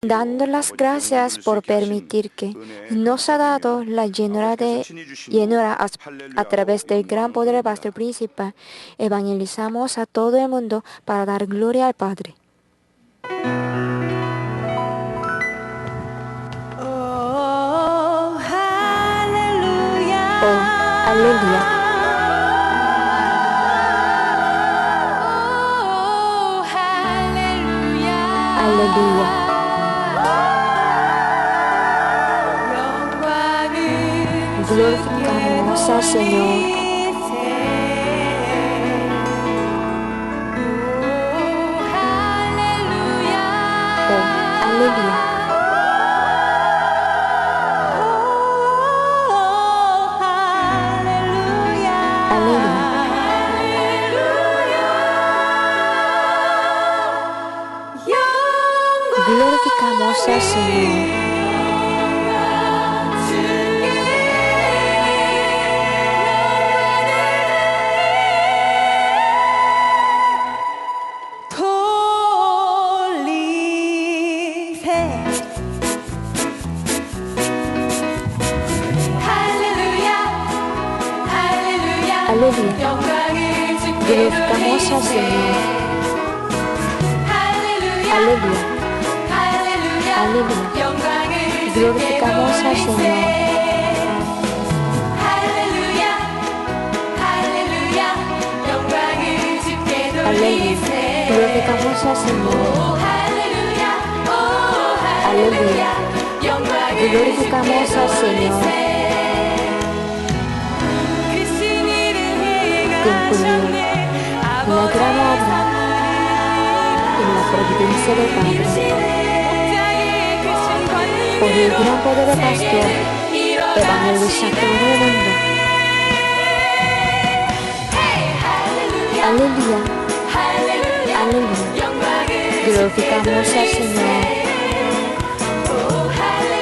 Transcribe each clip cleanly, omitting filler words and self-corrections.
dando las gracias por permitir que nos ha dado la llenura a través del gran poder del pastor principal, evangelizamos a todo el mundo para dar gloria al Padre. Oh, aleluya. Oh, aleluya. Oh, aleluya. Aleluya. Glorificamos al Señor. Oh, aleluya. Glorificamos al Señor. Aleluya. Glorificamos al Señor. Aleluya. Aleluya. Glorificamos al Señor. Aleluya. Glorificamos al Señor. Aleluya. Glorificamos al Señor. Concluir la gran obra en la providencia del Padre. Por el gran poder del pastor, evangeliza a todo el mundo. Aleluya. Aleluya. Glorificamos al Señor.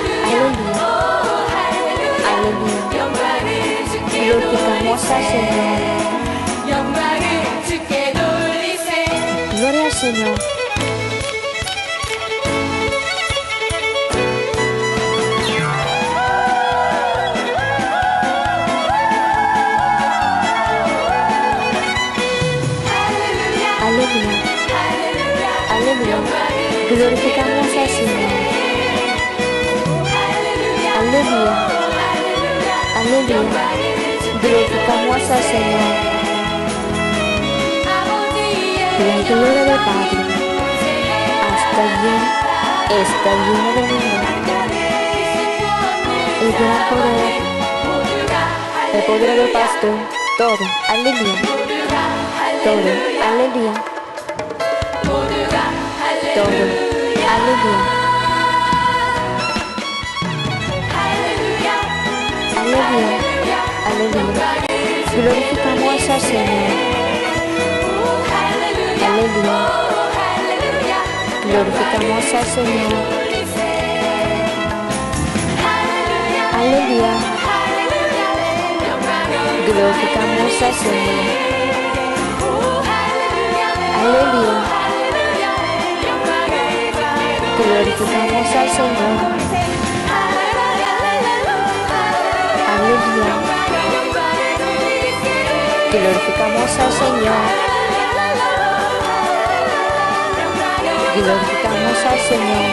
Aleluya. Aleluya. Glorificamos al Señor. Gloria al Señor. Aleluya. Aleluya. Glorificamos al Señor. Aleluya. Aleluya. Glorificamos al Señor. La gloria del Padre está lleno de mundo. El gran poder del pastor, todo, aleluya. Todo, aleluya. Todo, aleluya. Aleluya. Aleluya. Glorificamos al Señor. Aleluya. Glorificamos al Señor. Aleluya. Glorificamos al Señor. Aleluya. Glorificamos al Señor. Aleluya. Glorificamos al Señor. Glorificamos al Señor.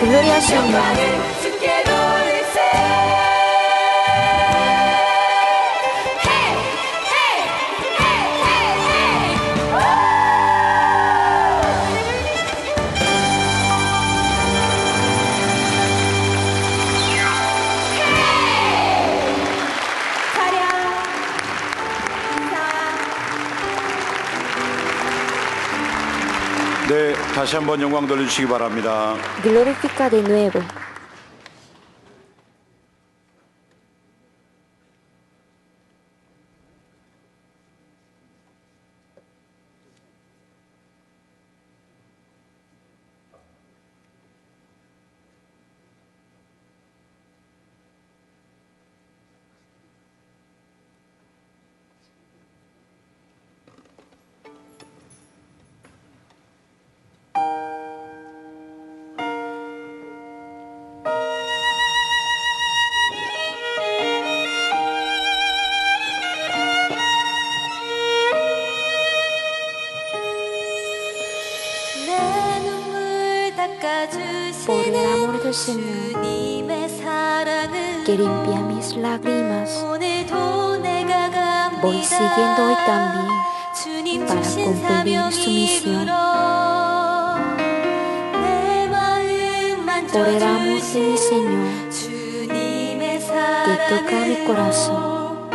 Gloria al Señor. 네, 다시 한번 영광 돌려주시기 바랍니다. Glorifica de nuevo. por el amor del Señor que limpia mis lágrimas. Voy siguiendo hoy también para cumplir su misión. Por el amor de mi Señor que toca mi corazón,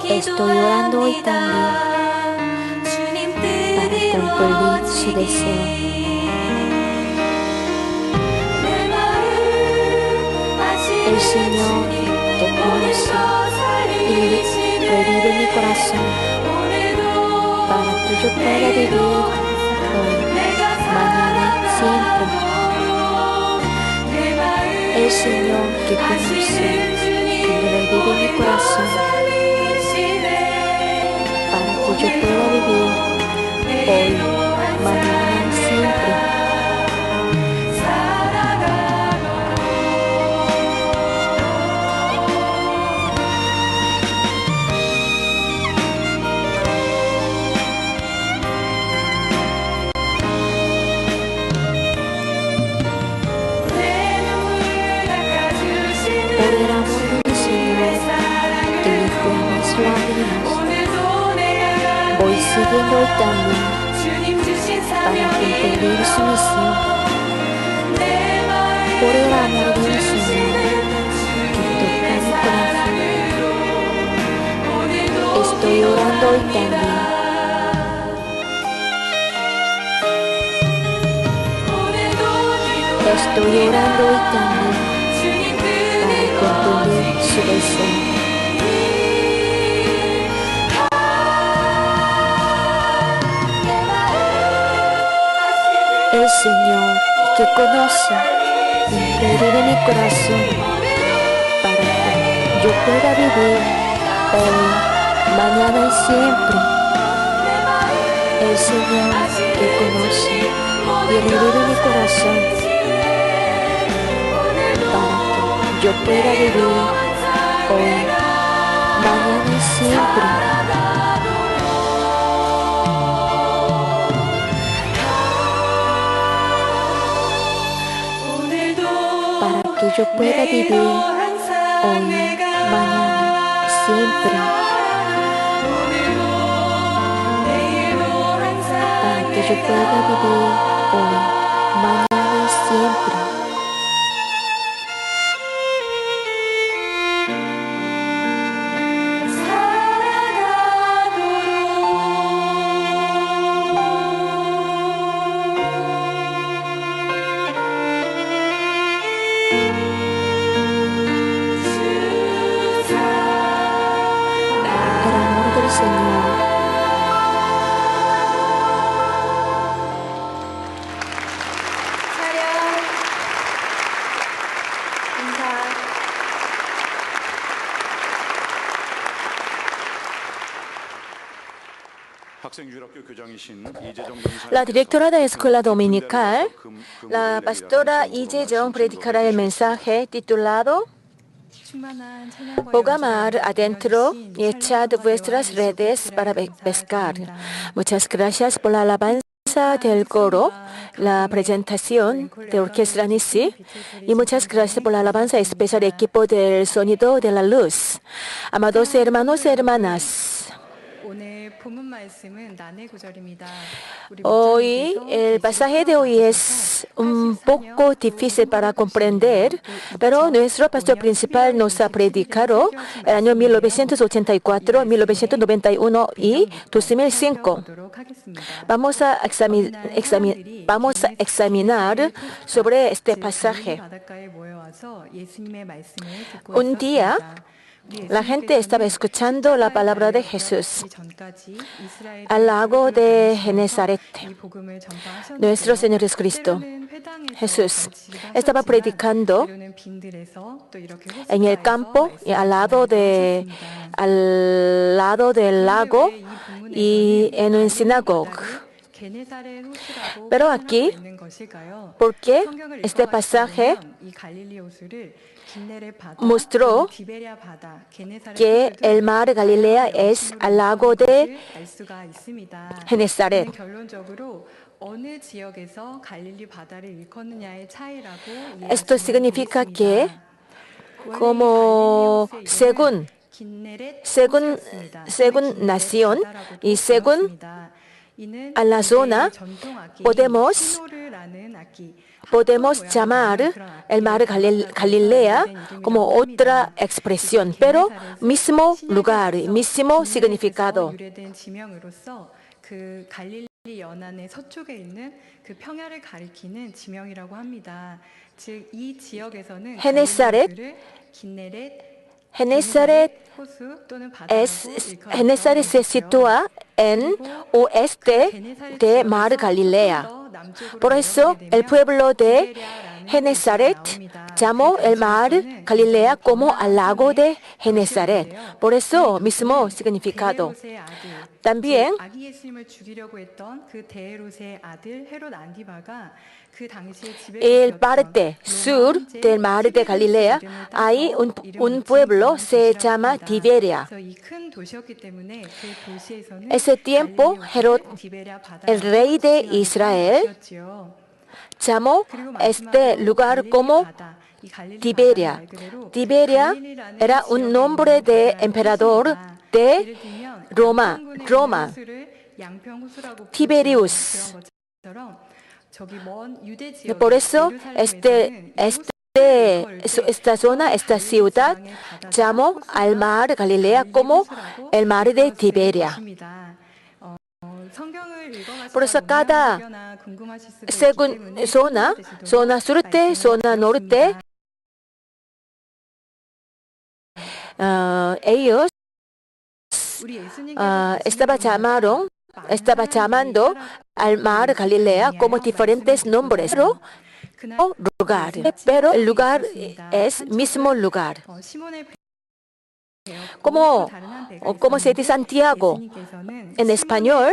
estoy orando hoy también para cumplir su deseo. El Señor que conoce y revive mi corazón para que yo pueda vivir hoy, mañana, siempre. El Señor que conoce y revive mi corazón para que yo pueda vivir hoy, mañana, siempre. Por el amor de mi Señor que limpia mis lágrimas, voy siguiendo hoy también para cumplir su misión. Por el amor de mi Señor que toca mi corazón, estoy orando hoy también. Estoy orando hoy también para cumplir su deseo. El Señor que conoce y revive mi corazón para que yo pueda vivir hoy, mañana y siempre. El Señor que conoce y revive mi corazón para que yo pueda vivir hoy, mañana y siempre. Para que yo pueda vivir hoy, mañana, siempre. Para que yo pueda vivir hoy, mañana y siempre. El amor del Señor. La directora de la escuela dominical, la pastora Ijeong, predicará el mensaje titulado Boga mar adentro y echad vuestras redes para pescar. Muchas gracias por la alabanza del coro, la presentación de Orquesta Nisi y muchas gracias por la alabanza especial del equipo del sonido de la luz. Amados hermanos y hermanas, hoy el pasaje de hoy es un poco difícil para comprender, pero nuestro pastor principal nos ha predicado el año 1984, 1991 y 2005. Vamos a examinar sobre este pasaje. Un día, la gente estaba escuchando la palabra de Jesús al lago de Genesaret. Nuestro Señor Jesucristo, Jesús, estaba predicando en el campo y al lado del lago y en una sinagoga. Pero aquí, ¿por qué este pasaje mostró que el mar Galilea es al lago de Genesaret? Esto significa que como según nación y según a la zona podemos llamar el mar Galilea como otra expresión, pero mismo lugar, mismo significado. Genesaret se sitúa en oeste de mar Galilea. Por eso el pueblo de Genesaret llamó el mar Galilea como al lago de Genesaret. Por eso mismo significado. También el parte sur del mar de Galilea hay un pueblo se llama Tiberia. Ese tiempo Herod, el rey de Israel, llamó este lugar como Tiberia. Tiberia era un nombre de emperador de Roma. Tiberius. Por eso esta zona, esta ciudad, llamó al mar Galilea como el mar de Tiberia. Por eso según zona surte, zona norte, ellos estaba llamando al mar Galilea como diferentes nombres, pero el lugar es mismo lugar. Como se dice Santiago en español,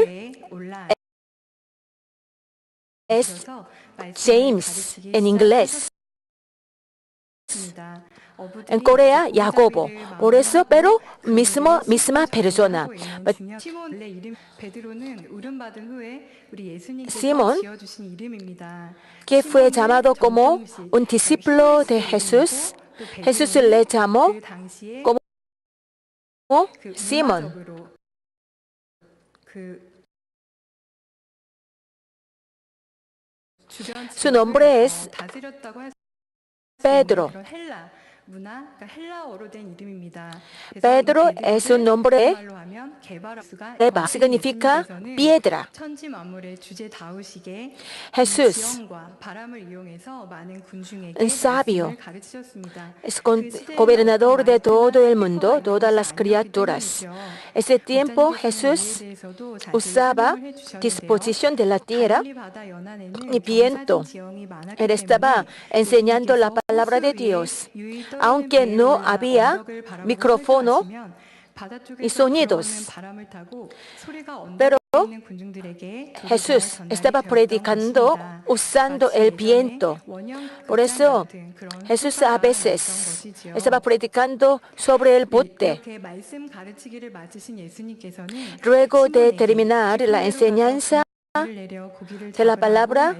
es James en inglés. En Corea, Jacobo. Por eso, pero misma persona. Simón, que fue llamado como un discípulo de Jesús, Jesús le llamó como Simón. Su nombre es Pedro. Pedro es un nombre Eva, significa piedra. Jesús, un sabio, es gobernador de todo el mundo, todas las criaturas. Ese tiempo Jesús usaba disposición de la tierra y viento. Él estaba enseñando la palabra de Dios. Aunque no había micrófono y sonidos, pero Jesús estaba predicando usando el viento. Por eso Jesús a veces estaba predicando sobre el bote. Luego de terminar la enseñanza de la palabra,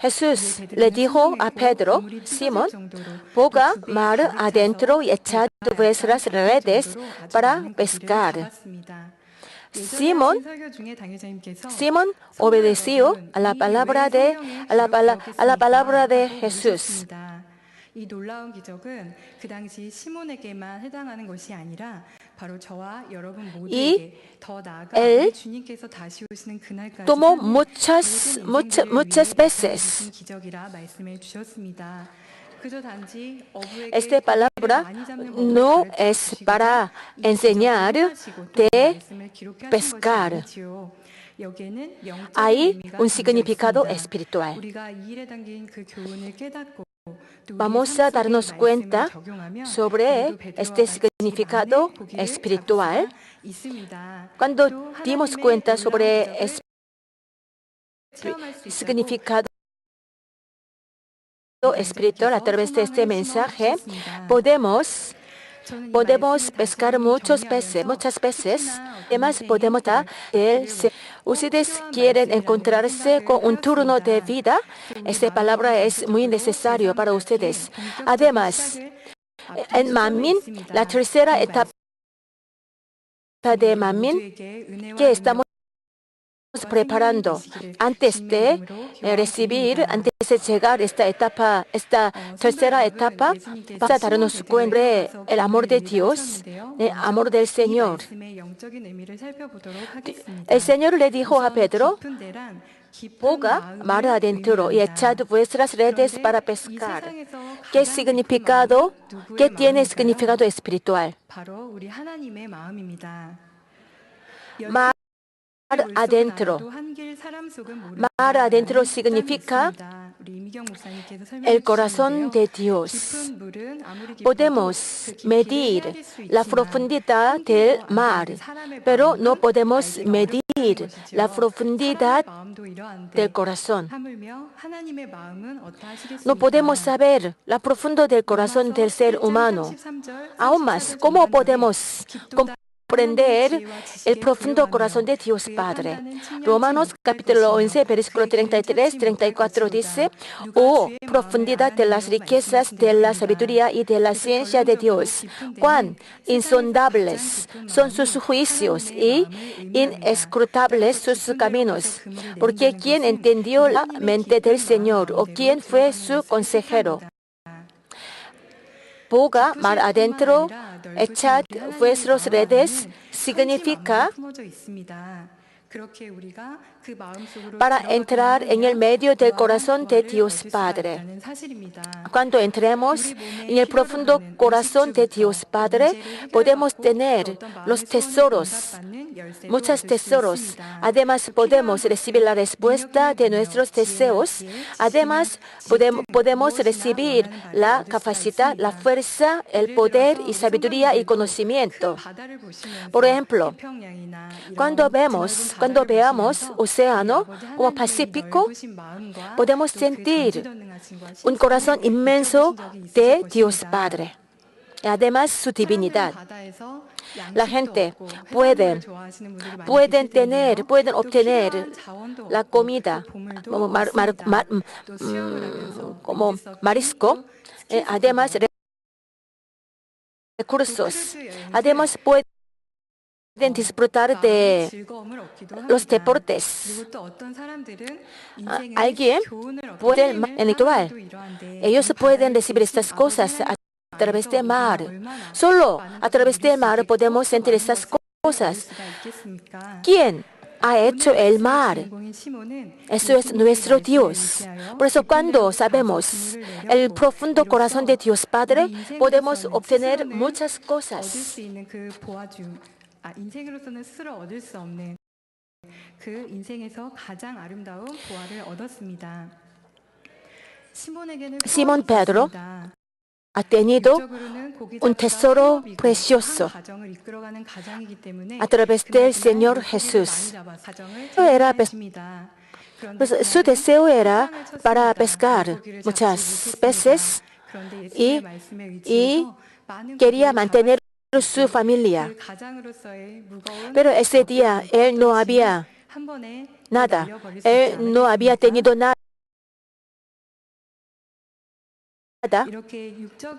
Jesús le dijo a Pedro, Simón, boga mar adentro y echad vuestras redes para pescar. Simón obedeció a la palabra de Jesús. Y él tomó muchas veces. Esta palabra no es para enseñar de pescar. Hay un significado espiritual. Vamos a darnos cuenta sobre este significado espiritual. Cuando dimos cuenta sobre el significado espiritual a través de este mensaje, podemos podemos pescar muchas veces. Además, podemos dar ustedes quieren encontrarse con un turno de vida. Esta palabra es muy necesario para ustedes. Además, en Manmin, la tercera etapa de Manmin que estamos preparando antes de recibir, antes de llegar a esta tercera etapa, para darnos cuenta del amor de Dios, el amor del Señor. El Señor le dijo a Pedro, boga mar adentro y echad vuestras redes para pescar. ¿Qué tiene significado espiritual? Mar adentro. Mar adentro significa el corazón de Dios. Podemos medir la profundidad del mar, pero no podemos medir la profundidad del corazón. No podemos saber la profundidad del corazón del ser humano. Aún más, ¿cómo podemos comprender el profundo corazón de Dios Padre? Romanos capítulo 11, versículo 33-34 dice, oh, profundidad de las riquezas de la sabiduría y de la ciencia de Dios, cuán insondables son sus juicios y inescrutables sus caminos. Porque ¿quién entendió la mente del Señor o quién fue su consejero? boga mar adentro, echad vuestras redes significa para entrar en el medio del corazón de Dios Padre. Cuando entremos en el profundo corazón de Dios Padre, podemos tener los tesoros, muchos tesoros. Además, podemos recibir la respuesta de nuestros deseos. Además, podemos recibir la capacidad, la fuerza, el poder y sabiduría y conocimiento. Por ejemplo, cuando veamos océano como Pacífico, podemos sentir un corazón inmenso de Dios Padre. Además, su divinidad. La gente pueden obtener la comida como marisco, además recursos. Además, pueden disfrutar de los deportes. Alguien puede intelectual. Ellos pueden recibir estas cosas a través del mar. Solo a través del mar podemos sentir estas cosas. ¿Quién ha hecho el mar? Eso es nuestro Dios. Por eso cuando sabemos el profundo corazón de Dios Padre, podemos obtener muchas cosas. 인생으로서는 스스로 얻을 수 없는 그 인생에서 가장 아름다운 보화를 얻었습니다. Simón Pedro ha tenido un tesoro precioso a través del Señor Jesús. Su deseo era para pescar muchas veces y quería mantener su familia. Pero ese día él no había nada. Él no había tenido nada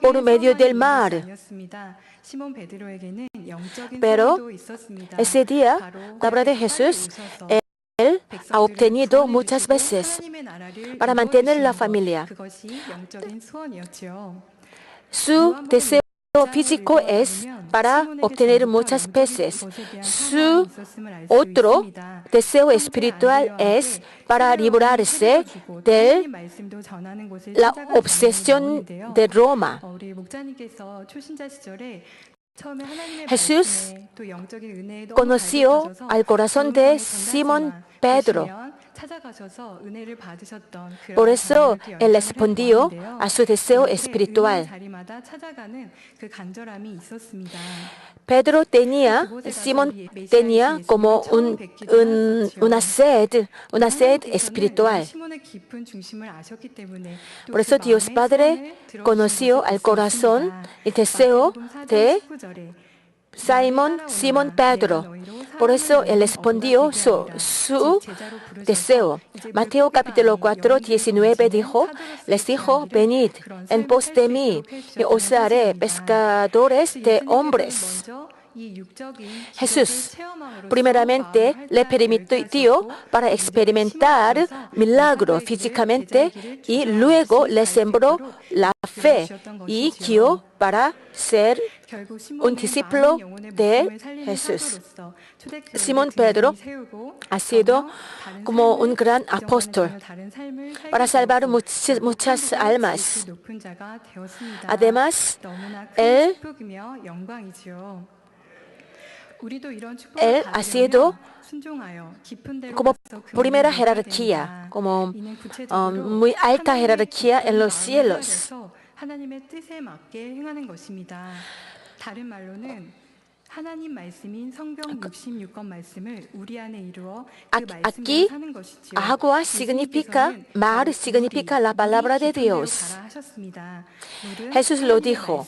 por medio del mar. Pero ese día, la palabra de Jesús, él ha obtenido muchas veces para mantener la familia. Su deseo físico es para obtener muchas veces. Su otro deseo espiritual es para librarse de la obsesión de Roma. Jesús conoció al corazón de Simón Pedro. Por eso él respondió a su deseo espiritual. Simón tenía como una sed espiritual. Por eso Dios Padre conoció el corazón y deseo de Simón Pedro. Por eso él respondió su deseo. Mateo capítulo 4, 19 les dijo, venid en pos de mí y os haré pescadores de hombres. Jesús primeramente le permitió para experimentar milagro físicamente y luego le sembró la fe y guió para ser un discípulo de Jesús. Simón Pedro ha sido como un gran apóstol para salvar muchas almas. Además, él ha sido como primera jerarquía, como muy alta jerarquía en los cielos. Aquí agua significa, mar significa la palabra de Dios. Jesús lo dijo.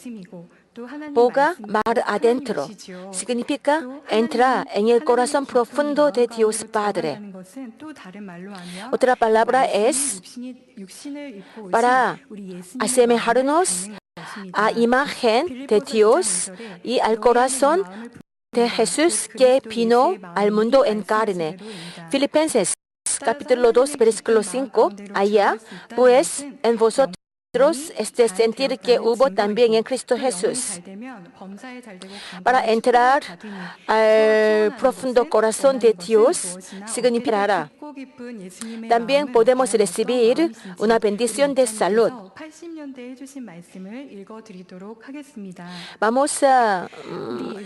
Boga mar adentro significa entrar en el corazón profundo de Dios Padre. Otra palabra es para asemejarnos a imagen de Dios y al corazón de Jesús que vino al mundo en carne. Filipenses capítulo 2 versículo 5, allá pues en vosotros este sentir que hubo también en Cristo Jesús. Para entrar al profundo corazón de Dios significará. También podemos recibir una bendición de salud. Vamos a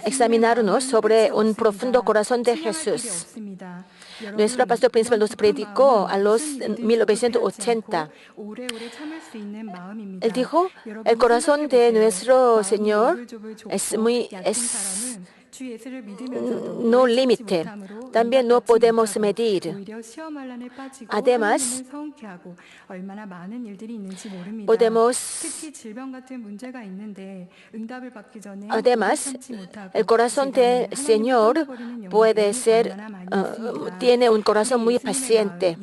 examinarnos sobre un profundo corazón de Jesús. Nuestro pastor principal nos predicó a los 1980. Él dijo, el corazón de nuestro Señor es no límite. También no podemos medir. Además, el corazón del Señor puede ser, tiene un corazón muy paciente.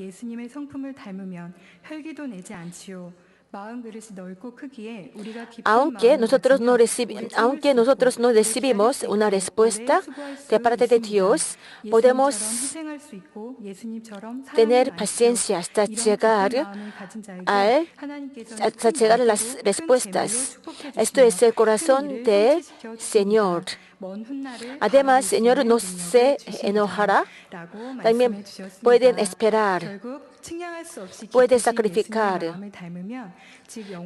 Aunque nosotros no recibimos una respuesta de parte de Dios, podemos tener paciencia hasta llegar a las respuestas. Esto es el corazón del Señor. Además, el Señor no se enojará. También pueden esperar. Puede sacrificar.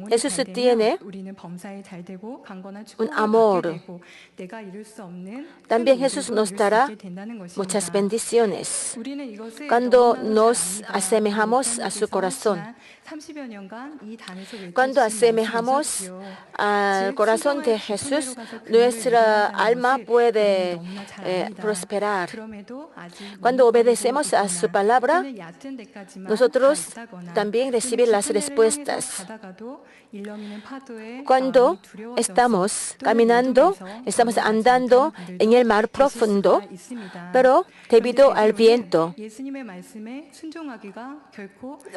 Jesús tiene un amor. También Jesús nos dará muchas bendiciones cuando nos asemejamos a su corazón. Cuando asemejamos al corazón de Jesús, nuestra alma puede prosperar. Cuando obedecemos a su palabra, nosotros también recibimos las respuestas. Cuando estamos caminando, estamos andando en el mar profundo, pero debido al viento, el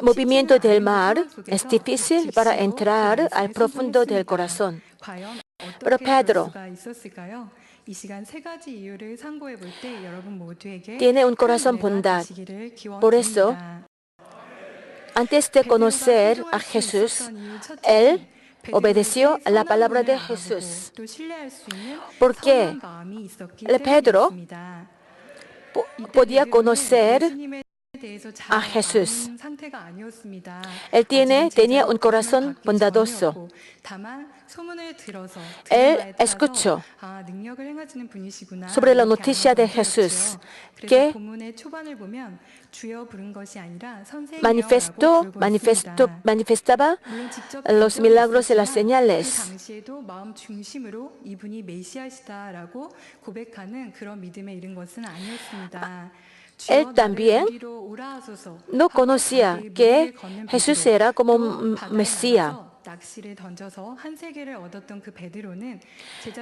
movimiento del mar es difícil para entrar al profundo del corazón. Pero Pedro tiene un corazón bondad. Por eso, antes de conocer a Jesús, él obedeció a la palabra de Jesús. Porque Pedro podía conocer a Jesús. Él tenía un corazón bondadoso. Él escuchó sobre la noticia de Jesús que manifestaba los milagros y las señales. él también no conocía que Jesús era como un Mesías.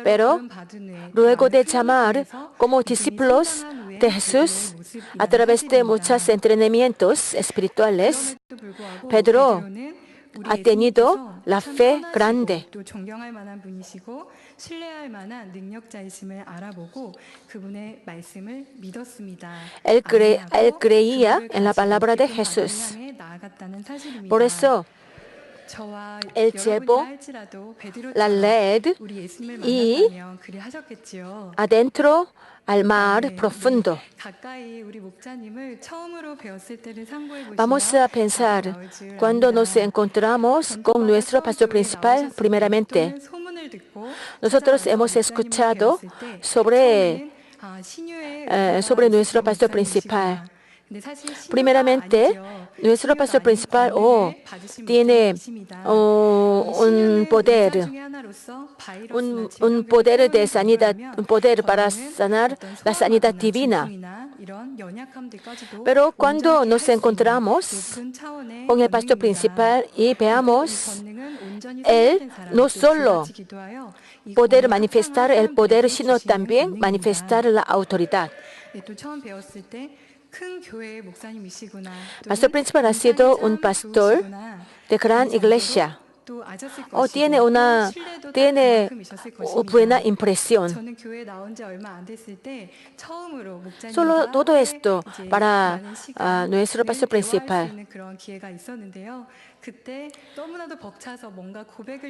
Pero luego de llamar como discípulos de Jesús a través de muchos entrenamientos espirituales, Pedro ha tenido la fe grande. Él creía en la palabra de Jesús. Por eso, él llevó la red y adentro al mar profundo. Vamos a pensar cuando nos encontramos con nuestro pastor principal, primeramente. Nosotros hemos escuchado sobre nuestro pastor principal. Primeramente, nuestro pastor principal tiene un poder de sanidad, un poder para sanar la sanidad divina. Pero cuando nos encontramos con el pastor principal y veamos, él no solo poder manifestar el poder, sino también manifestar la autoridad. Pastor principal ha sido un pastor de gran iglesia. Tiene una buena impresión. Solo todo esto para nuestro pastor principal.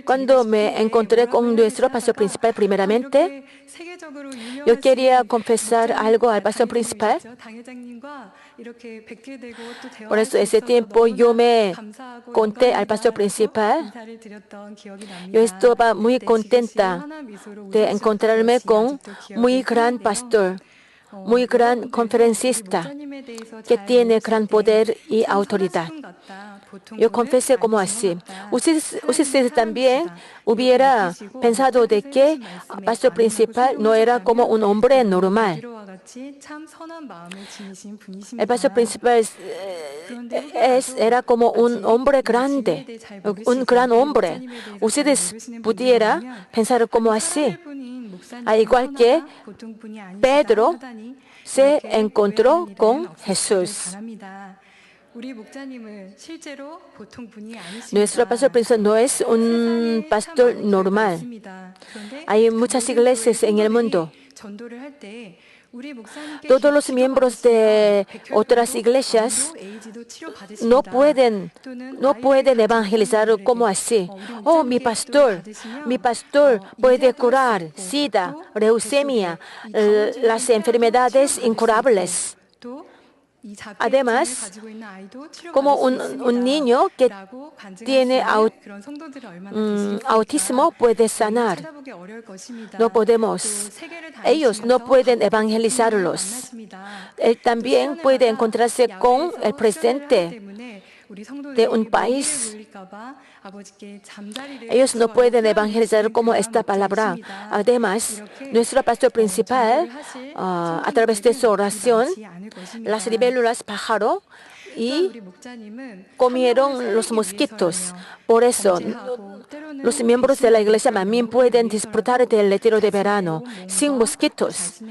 Cuando me encontré con nuestro pastor principal primeramente, yo quería confesar algo al pastor principal. Por eso ese tiempo yo me conté al pastor principal. Yo estaba muy contenta de encontrarme con muy gran pastor, muy gran conferencista que tiene gran poder y autoridad. Yo confesé como así. Ustedes también hubiera pensado de que el pastor principal no era como un hombre normal. El pastor principal era como un hombre grande, un gran hombre. Ustedes pudieran pensar como así. Al igual que Pedro se encontró con Jesús. Nuestro pastor principal no es un pastor normal. Hay muchas iglesias en el mundo. Todos los miembros de otras iglesias no pueden evangelizar como así. Mi pastor puede curar SIDA, leucemia, las enfermedades incurables. Además, como un niño que tiene autismo puede sanar. No podemos. Ellos no pueden evangelizarlos. Él también puede encontrarse con el presidente de un país. Ellos no pueden evangelizar como esta palabra. Además, nuestro pastor principal, a través de su oración, las libélulas pájaro y comieron los mosquitos. Por eso, los miembros de la iglesia también pueden disfrutar del retiro de verano sin mosquitos.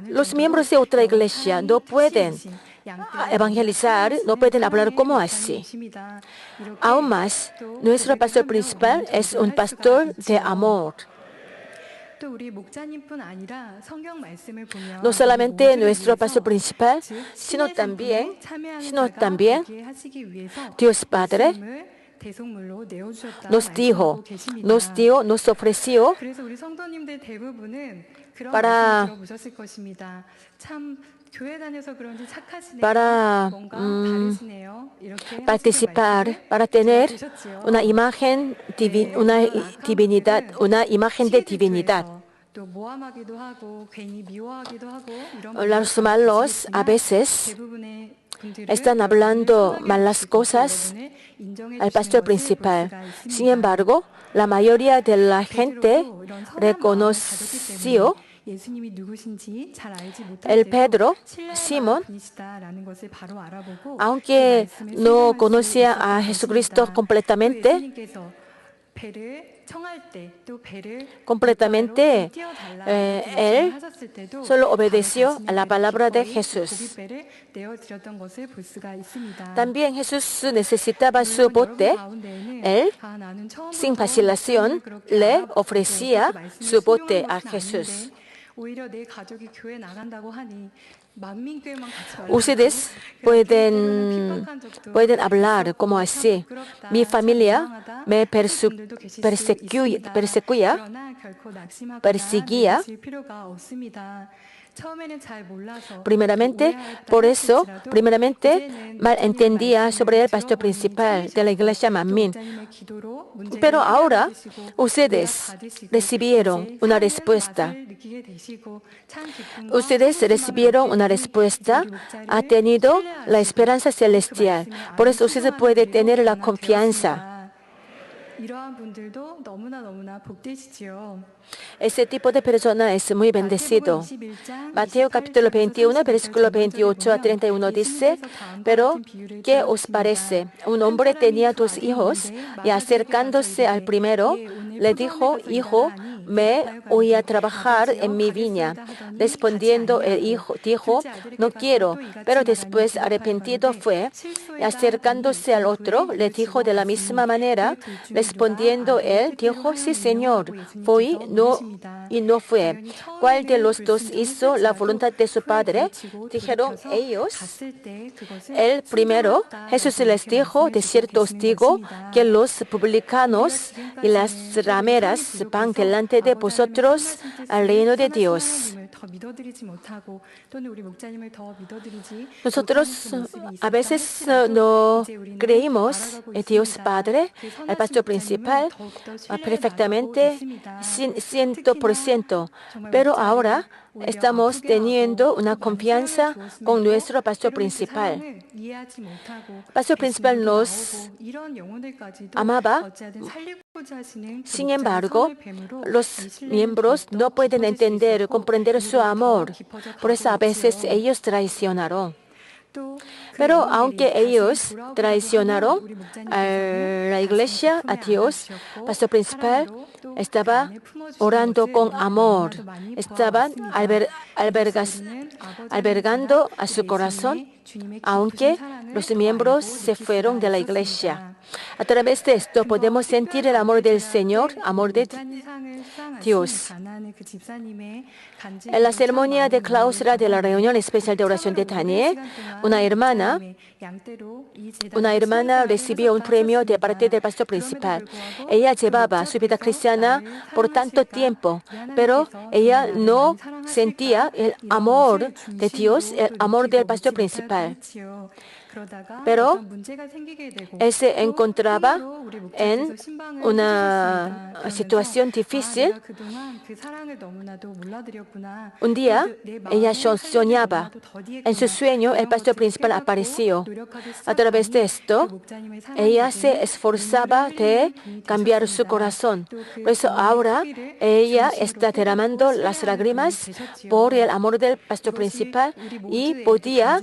Los miembros de otra iglesia no pueden evangelizar, no pueden hablar como así. Aún más, nuestro pastor principal es un pastor de amor. No solamente nuestro pastor principal, sino también Dios Padre nos ofreció para participar, para tener una imagen de divinidad. Los malos a veces están hablando malas cosas al pastor principal. Sin embargo, la mayoría de la gente reconoció 예수님이 누구신지 잘 알지 못할 El 때도 Pedro, 신뢰할 Simón, 만한 분이시다라는 것을 바로 알아보고 aunque 그 말씀을 no 순종할 수 conocía 있었던 a Jesucristo 것입니다. 또 completamente, 예수님께서 배를 청할 때 또 배를 completamente, 띄워달라 él 하셨을 때도 solo 바로 obedeció 자신의 a la 배를 palabra de 기꺼이 Jesús. 고깃배를 내어드렸던 것을 볼 수가 있습니다. También Jesús necesitaba su 물론 여러분 bote. 가운데에는 Él, 나는 처음부터 sin vacilación, 목사님을 그렇게 le 알아보고 ofrecía 그렇게 말씀을 su bote 순종하는 a 것은 Jesús. 아닌데 오히려 내 가족이 교회 나간다고 하니 만민교회만 같이 말라고 Ustedes pueden hablar como así. Mi familia me perseguía. Primeramente malentendía sobre el pastor principal de la iglesia Manmin. Pero ahora ustedes recibieron una respuesta. Ustedes recibieron una respuesta, ha tenido la esperanza celestial. Por eso ustedes pueden tener la confianza. Ese tipo de persona es muy bendecido. Mateo capítulo 21, versículo 28 a 31 dice, pero ¿qué os parece? Un hombre tenía 2 hijos y acercándose al primero, le dijo, hijo, me voy a trabajar en mi viña. Respondiendo el hijo, dijo, no quiero, pero después arrepentido fue. Y acercándose al otro, le dijo de la misma manera. Respondiendo él, dijo, sí, Señor, voy, y no fue. ¿Cuál de los dos hizo la voluntad de su padre? Dijeron ellos. El primero, Jesús les dijo, de cierto os digo, que los publicanos y las rameras van delante de vosotros al reino de Dios. Nosotros a veces no creímos en Dios Padre, el pastor principal, perfectamente, 100%. Pero ahora estamos teniendo una confianza con nuestro pastor principal. El pastor principal nos amaba. Sin embargo, los miembros no pueden entender, comprender su amor. Por eso a veces ellos traicionaron. Pero aunque ellos traicionaron a la iglesia, a Dios, el pastor principal estaba orando con amor, estaban albergando a su corazón, aunque los miembros se fueron de la iglesia. A través de esto podemos sentir el amor del Señor, amor de Dios. En la ceremonia de clausura de la reunión especial de oración de Daniel, una hermana recibió un premio de parte del pastor principal. Ella llevaba su vida cristiana por tanto tiempo, pero ella no sentía el amor de Dios, el amor del pastor principal. Pero él se encontraba en una situación difícil. Un día ella soñaba. En su sueño el pastor principal apareció. A través de esto, ella se esforzaba de cambiar su corazón. Por eso ahora ella está derramando las lágrimas por el amor del pastor principal y podía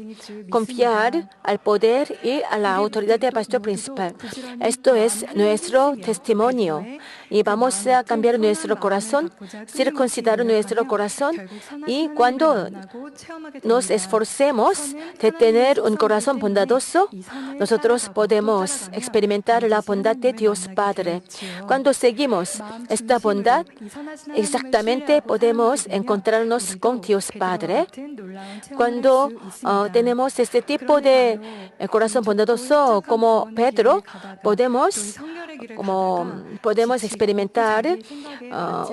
confiar al poder y a la autoridad del pastor principal. Esto es nuestro testimonio y vamos a cambiar nuestro corazón, circuncidar nuestro corazón y cuando nos esforcemos de tener un corazón bondadoso, nosotros podemos experimentar la bondad de Dios Padre. Cuando seguimos esta bondad, exactamente podemos encontrarnos con Dios Padre. Cuando tenemos este tipo de corazón bondadoso como Pedro, podemos experimentar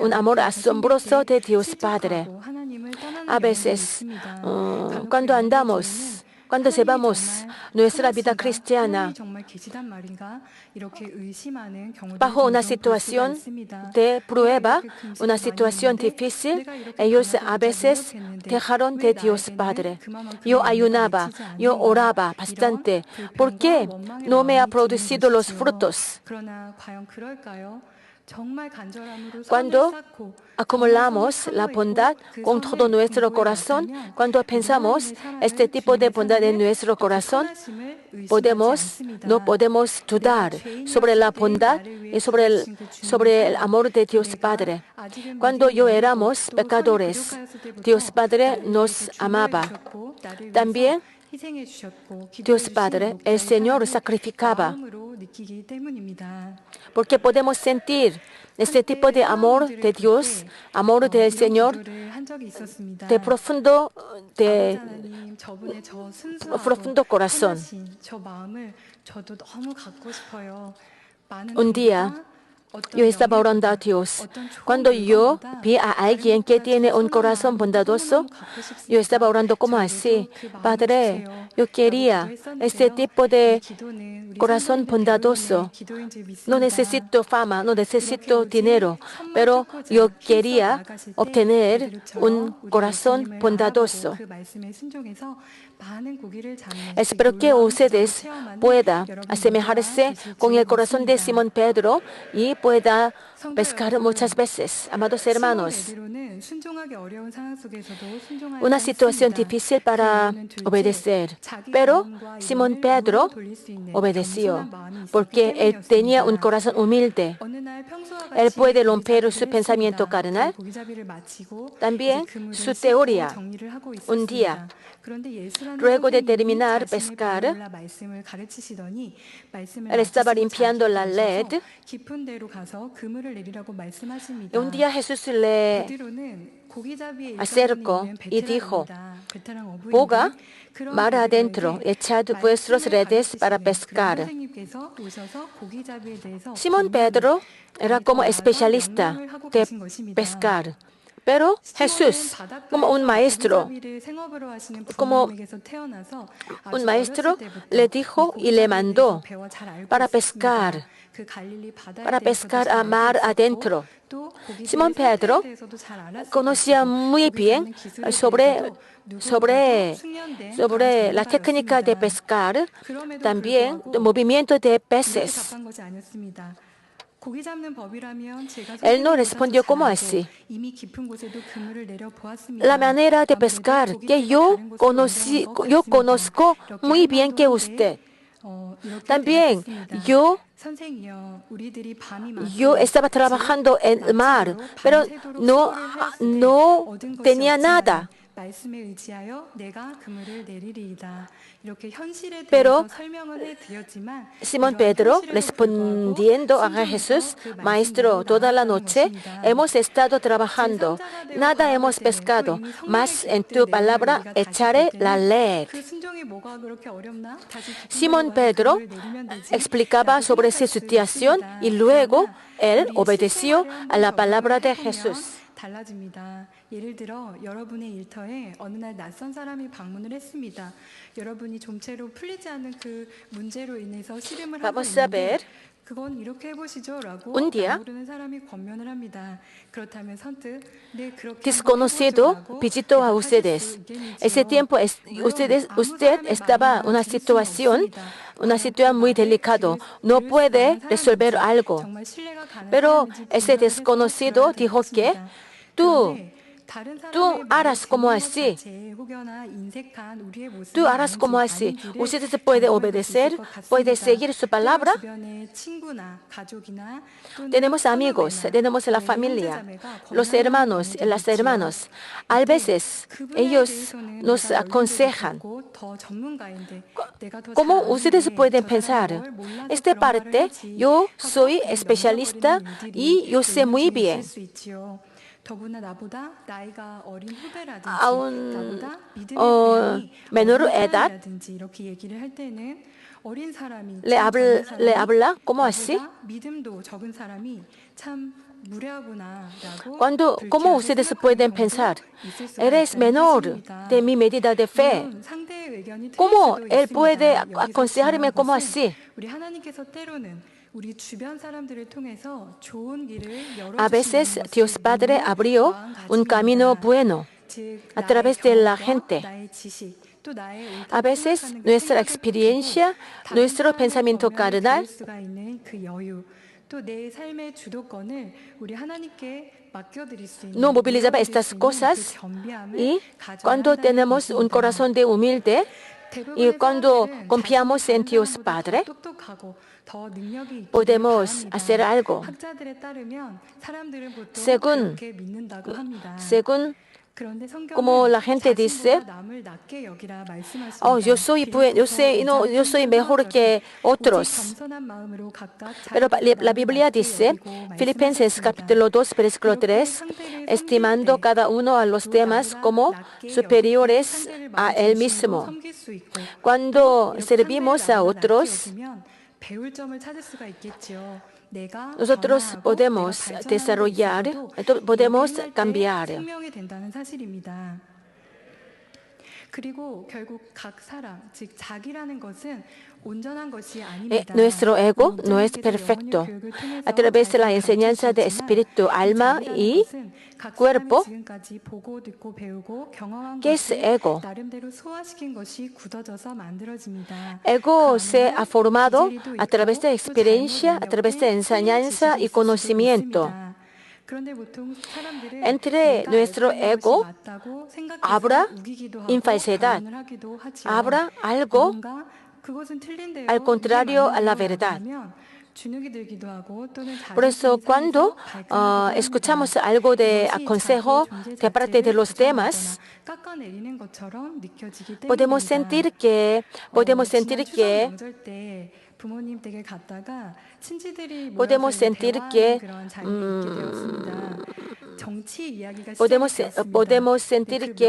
un amor asombroso de Dios Padre. A veces, cuando llevamos nuestra vida cristiana bajo una situación de prueba, una situación difícil, ellos a veces dejaron de Dios Padre. Yo ayunaba, yo oraba bastante. ¿Por qué no me ha producido los frutos? Cuando acumulamos la bondad con todo nuestro corazón, cuando pensamos este tipo de bondad en nuestro corazón, no podemos dudar sobre la bondad y sobre el amor de Dios Padre. Cuando yo éramos pecadores, Dios Padre nos amaba. También Dios Padre, el Señor sacrificaba, porque podemos sentir este tipo de amor de Dios, amor del Señor, de profundo corazón. Un día, yo estaba orando a Dios. Cuando yo vi a alguien que tiene un corazón bondadoso, yo estaba orando como así. Padre, yo quería este tipo de corazón bondadoso. No necesito fama, no necesito dinero, pero yo quería obtener un corazón bondadoso. Espero que ustedes puedan asemejarse con el corazón de Simón Pedro y pueda pescar muchas veces. Amados hermanos, una situación difícil para obedecer, pero Simón Pedro obedeció porque él tenía un corazón humilde. Él puede romper su pensamiento carnal, también su teoría. Un día, luego de terminar pescar, él estaba limpiando la red. Y un día Jesús le acercó y dijo, boga mar adentro, echad vuestras redes para pescar. Simón Pedro era como especialista de pescar. Pero Jesús, como un maestro, le dijo y le mandó para pescar a mar adentro. Simón Pedro conocía muy bien sobre la técnica de pescar, también el movimiento de peces. Él no respondió como así. La manera de pescar que yo conozco muy bien que usted. También yo estaba trabajando en el mar, pero no tenía nada. Pero Simón Pedro, respondiendo a Jesús, Maestro, toda la noche hemos estado trabajando, nada hemos pescado, mas en tu palabra echaré la red. Simón Pedro explicaba sobre su situación y luego él obedeció a la palabra de Jesús. 예를 들어 여러분의 일터에 어느 날 낯선 사람이 방문을 했습니다. 여러분이 좀채로 풀리지 않는 그 문제로 인해서 씨름을 하고 있는데 그건 이렇게 해보시죠라고 모르는 사람이 권면을 합니다. 그렇다면 선뜻 네 그렇게 desconocido visitó a ustedes. Ese tiempo usted estaba en una situación muy delicada. No puede resolver algo. Pero ese desconocido dijo que tú harás como así. Tú harás como así. Ustedes pueden obedecer, pueden seguir su palabra. Tenemos amigos, tenemos la familia, los hermanos y las hermanas. A veces ellos nos aconsejan. ¿Cómo ustedes pueden pensar? Esta parte, yo soy especialista y yo sé muy bien. Aún menor edad le habla como así. ¿Cómo ustedes pueden pensar? Eres menor de mi medida de fe. ¿Cómo él puede aconsejarme como así? A veces Dios Padre abrió un camino bueno a través de la gente. A veces nuestra experiencia, nuestro pensamiento carnal no movilizaba estas cosas y cuando tenemos un corazón de humilde y cuando confiamos en Dios Padre, podemos hacer algo. Según como la gente dice, yo soy mejor que otros. Pero la Biblia dice, Filipenses capítulo 2, versículo 3, estimando cada uno a los demás como superiores a él mismo. Cuando servimos a otros, nosotros podemos desarrollar, podemos cambiar. Nuestro ego no es perfecto. A través de la enseñanza de espíritu, alma y cuerpo, ¿qué es ego? Ego se ha formado a través de experiencia, a través de enseñanza y conocimiento. Entre nuestro ego habrá infalsedad, habrá algo al contrario a la verdad. Por eso, cuando escuchamos algo de consejo de parte de los demás, podemos sentir que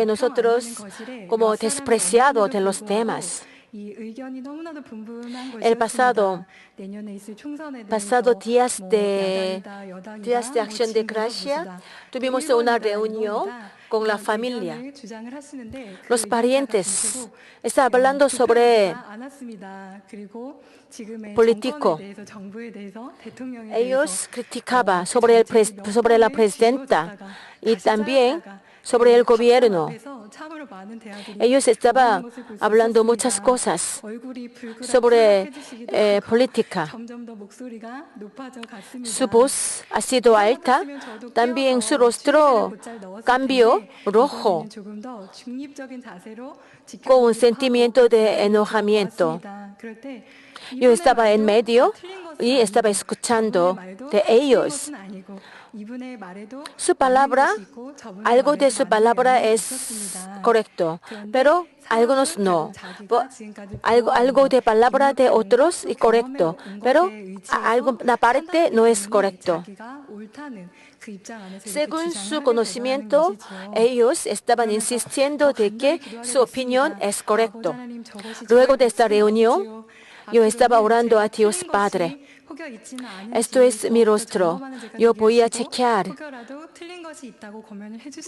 nosotros como despreciados de los demás. El pasado días de acción de gracia, tuvimos una reunión con la familia. Los parientes estaban hablando sobre político. Ellos criticaban sobre la presidenta y también sobre el gobierno. Ellos estaban hablando muchas cosas sobre política. Su voz ha sido alta, también su rostro cambió rojo, con un sentimiento de enojamiento. Yo estaba en medio y estaba escuchando de ellos. Su palabra, algo de su palabra es correcto, pero algunos no. Algo de palabra de otros es correcto, pero alguna parte no es correcto. Según su conocimiento, ellos estaban insistiendo de que su opinión es correcta. Luego de esta reunión, yo estaba orando a Dios Padre. Esto es mi rostro. Yo voy a chequear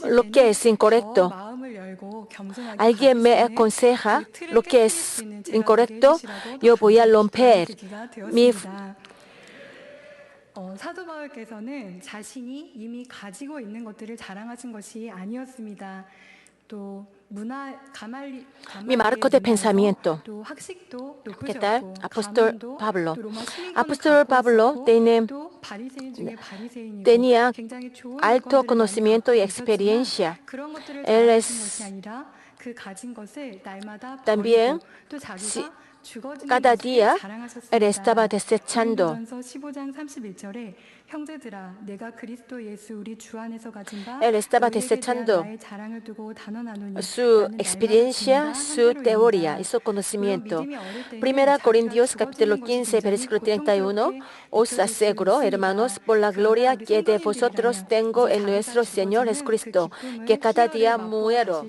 lo que es incorrecto. Alguien me aconseja lo que es incorrecto. Yo voy a romper mi 사도 바울께서는 자신이 이미 가지고 있는 것들을 자랑하신 것이 아니었습니다. 또 mi marco de pensamiento. ¿Qué tal? Apóstol Pablo. Apóstol Pablo tenía alto conocimiento y experiencia. Él es también, cada día él estaba desechando. Él estaba desechando su experiencia, su teoría y su conocimiento. 1 Corintios capítulo 15, versículo 31. Os aseguro, hermanos, por la gloria que de vosotros tengo en nuestro Señor Jesucristo, que cada día muero.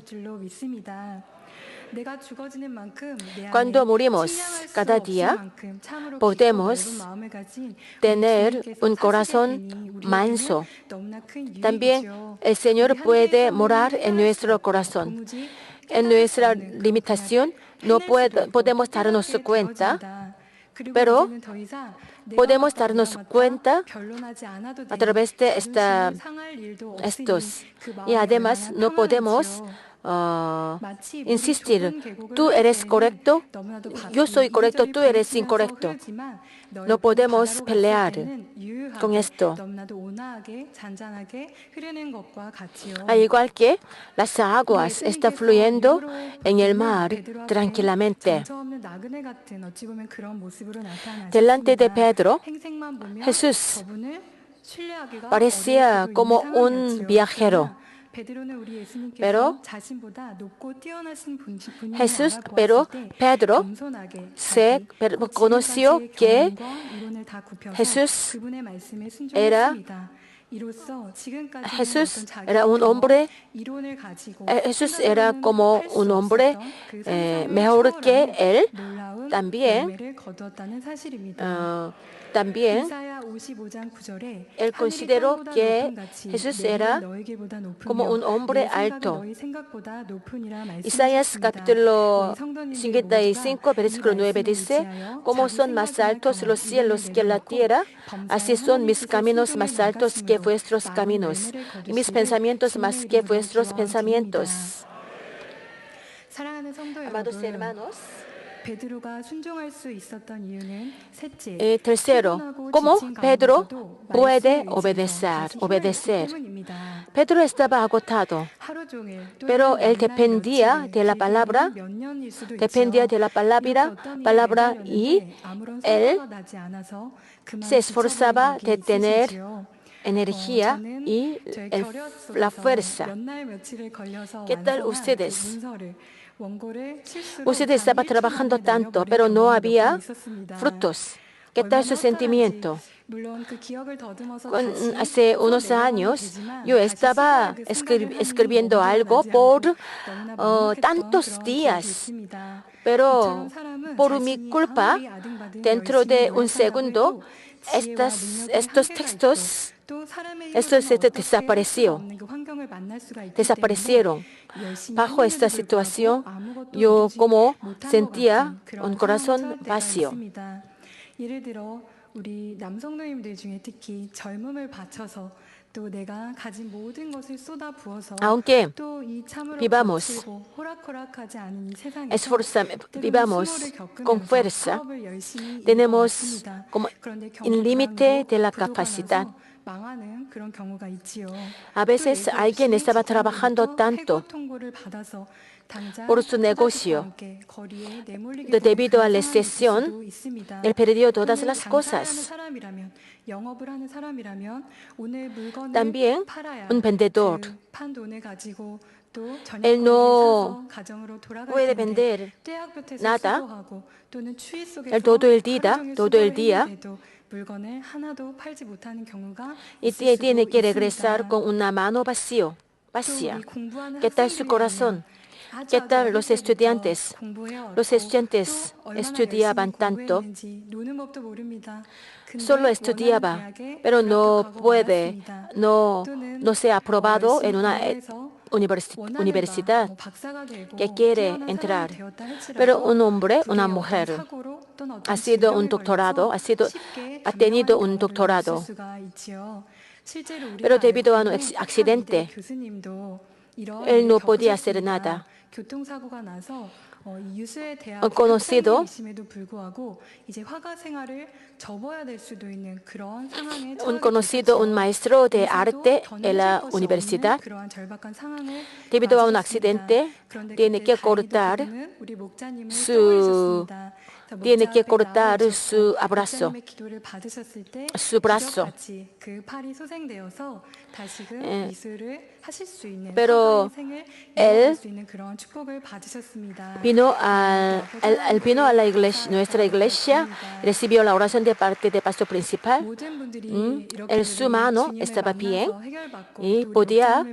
Cuando morimos cada día, podemos tener un corazón manso. También el Señor puede morar en nuestro corazón. En nuestra limitación no podemos darnos cuenta, pero podemos darnos cuenta a través de estos. Y además no podemos insistir, tú eres correcto, yo soy correcto, tú eres incorrecto. No podemos pelear con esto. Al igual que las aguas están fluyendo en el mar tranquilamente. Delante de Pedro, Jesús parecía como un viajero. Pero Pedro se conoció que Jesús era un hombre, Jesús era como un hombre mejor que él. También él consideró que Jesús era como un hombre alto. Isaías capítulo 55, versículo 9 dice, como son más altos los cielos que la tierra, así son mis caminos más altos que vuestros caminos, y mis pensamientos más que vuestros pensamientos. Amados hermanos, tercero, ¿cómo Pedro puede obedecer? Pedro estaba agotado, pero él dependía de la palabra y él se esforzaba de tener energía y la fuerza. ¿Qué tal ustedes? Usted estaba trabajando tanto, pero no había frutos. ¿Qué tal su sentimiento? Hace unos años yo estaba escribiendo algo por tantos días, pero por mi culpa, dentro de un segundo, estos textos desaparecieron. Bajo esta situación, yo como sentía un corazón vacío. Aunque vivamos con fuerza, tenemos como un límite de la capacidad. A veces alguien estaba trabajando tanto por su negocio. Debido a la recesión, él perdió todas las cosas. También un vendedor. Él no puede vender nada. Él todo el día y tiene que regresar con una mano vacía. ¿Qué tal su corazón? ¿Qué tal los estudiantes? Los estudiantes estudiaban tanto, solo estudiaba, pero no se ha aprobado en una universidad que quiere entrar. Pero un hombre, una mujer, ha tenido un doctorado. Pero debido a un accidente, él no podía hacer nada. Un maestro de arte en la universidad, debido a un accidente, tiene que cortar su brazo. Pero él vino a la iglesia, nuestra iglesia, recibió la oración de parte del pastor principal. Su mano estaba bien y podía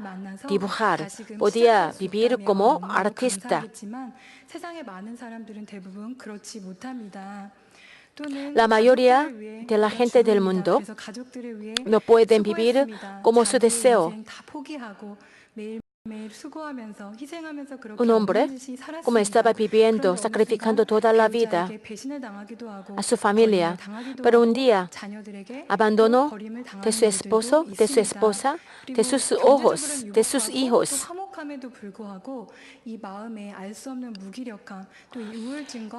dibujar, podía vivir como artista. La mayoría de la gente del mundo no pueden vivir como su deseo. Un hombre, como estaba viviendo, sacrificando toda la vida a su familia, pero un día abandonó de su esposo, de su esposa, de sus ojos, de sus hijos.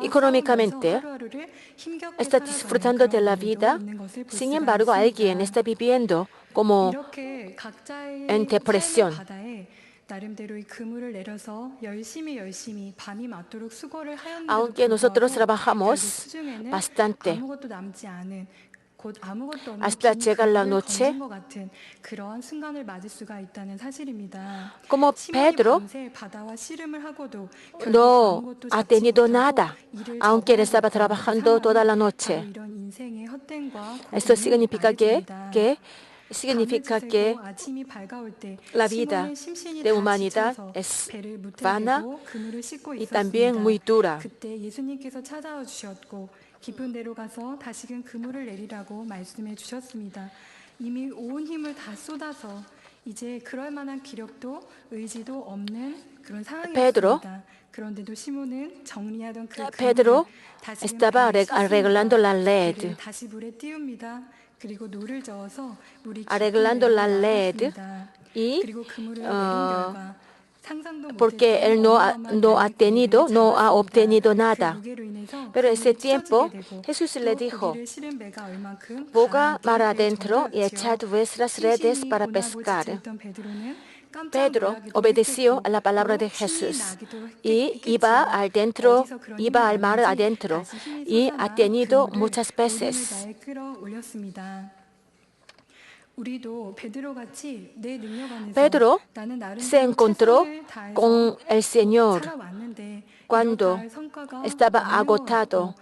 Económicamente está disfrutando de la vida, sin embargo alguien está viviendo como en depresión. Aunque nosotros trabajamos bastante hasta llegar la noche, como Pedro no ha tenido nada, aunque él estaba trabajando toda la noche. Esto significa que la vida de humanidad es vana y también muy dura. 깊은 데로 가서 다시금 그물을 내리라고 말씀해 주셨습니다. 이미 온 힘을 다 쏟아서 이제 그럴 만한 기력도 의지도 없는 그런 상황이었습니다. 그런데도 시몬은 정리하던 그 Pedro estaba arreglando la LED. 다시 물에 띄웁니다. 그리고 노를 저어서 물이 arreglando la LED y 그리고 그물을 내린 결과 porque él no ha obtenido nada. Pero ese tiempo Jesús le dijo, boga mar adentro y echad vuestras redes para pescar. Pedro obedeció a la palabra de Jesús y iba al mar adentro y ha tenido muchas peces. Pedro se encontró con el Señor cuando estaba agotado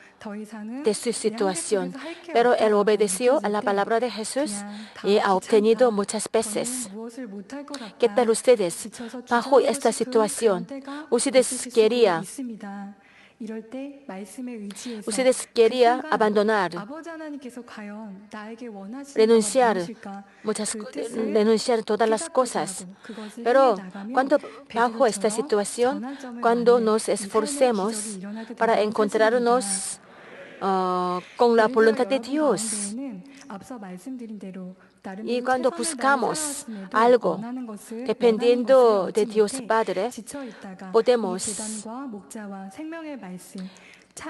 de su situación, pero él obedeció a la palabra de Jesús y ha obtenido muchas peces. ¿Qué tal ustedes? Bajo esta situación, ustedes querían abandonar, renunciar todas las cosas. Pero bajo esta situación, cuando nos esforcemos para encontrarnos con la voluntad de Dios, y cuando buscamos algo dependiendo de Dios Padre, podemos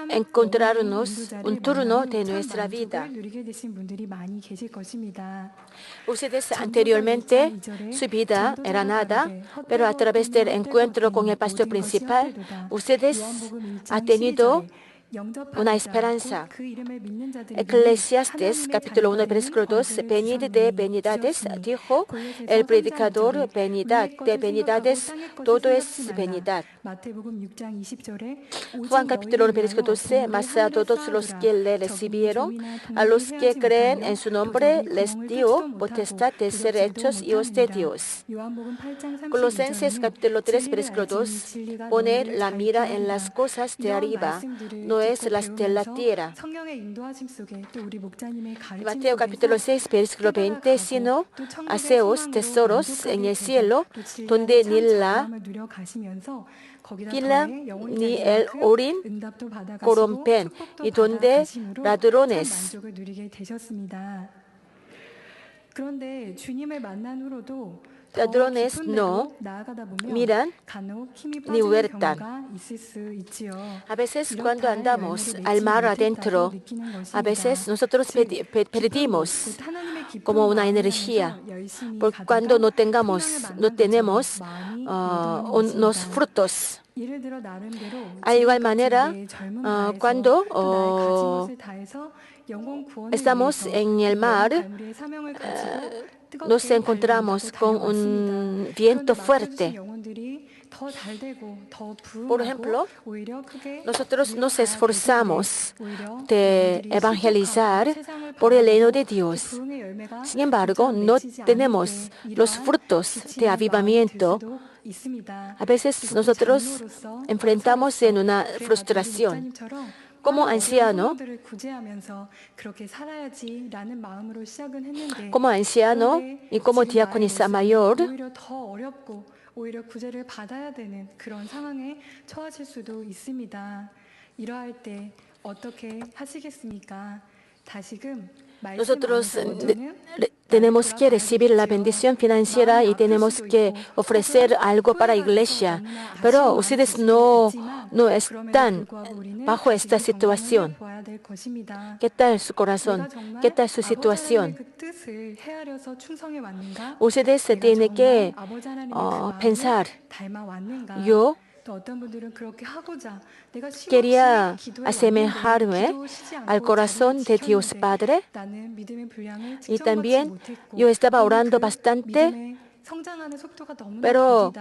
encontrarnos un turno de nuestra vida. Ustedes anteriormente su vida era nada, pero a través del encuentro con el pastor principal, ustedes han tenido una esperanza. Eclesiastes capítulo 1 versículo 2, venid de vanidades, dijo el predicador, vanidad de vanidades, todo es vanidad. Juan capítulo 1 versículo 12, mas a todos los que le recibieron, a los que creen en su nombre, les dio potestad de ser hechos hijos de Dios. Colosenses capítulo 3 versículo 2, poner la mira en las cosas de arriba, no es las de la tierra. Mateo capítulo 6 versículo 20, sino haceos tesoros en el cielo, donde ni la pila ni el orín corrompen, y donde ladrones no miran ni huertan. A veces cuando andamos al mar adentro, a veces nosotros perdimos como una energía, porque cuando no tenemos unos frutos. De igual manera, cuando estamos en el mar, nos encontramos con un viento fuerte. Por ejemplo, nosotros nos esforzamos de evangelizar por el reino de Dios. Sin embargo, no tenemos los frutos de avivamiento. A veces nosotros enfrentamos en una frustración. Como anciano y como diaconisa mayor, 오히려 구제를 받아야 되는 그런 상황에 처하실 수도 있습니다. 이러할 때 어떻게 하시겠습니까? 다시금 Nosotros tenemos que recibir la bendición financiera y tenemos que ofrecer algo para la iglesia. Pero ustedes no están bajo esta situación. ¿Qué tal su corazón? ¿Qué tal su situación? Ustedes se tienen que pensar, yo quería asemejarme al corazón de Dios Padre y también yo estaba orando bastante, pero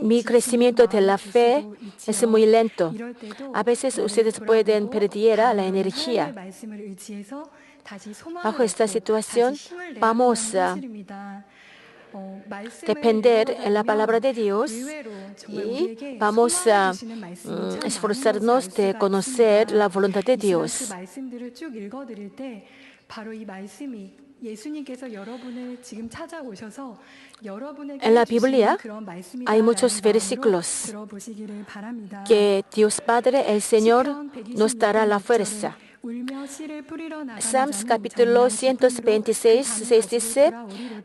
mi crecimiento de la fe es muy lento. A veces ustedes pueden perder la energía. Bajo esta situación vamos a depender en la palabra de Dios y vamos a esforzarnos de conocer la voluntad de Dios. En la Biblia hay muchos versículos que Dios Padre, el Señor, nos dará la fuerza. Salmos capítulo 126, 6 dice,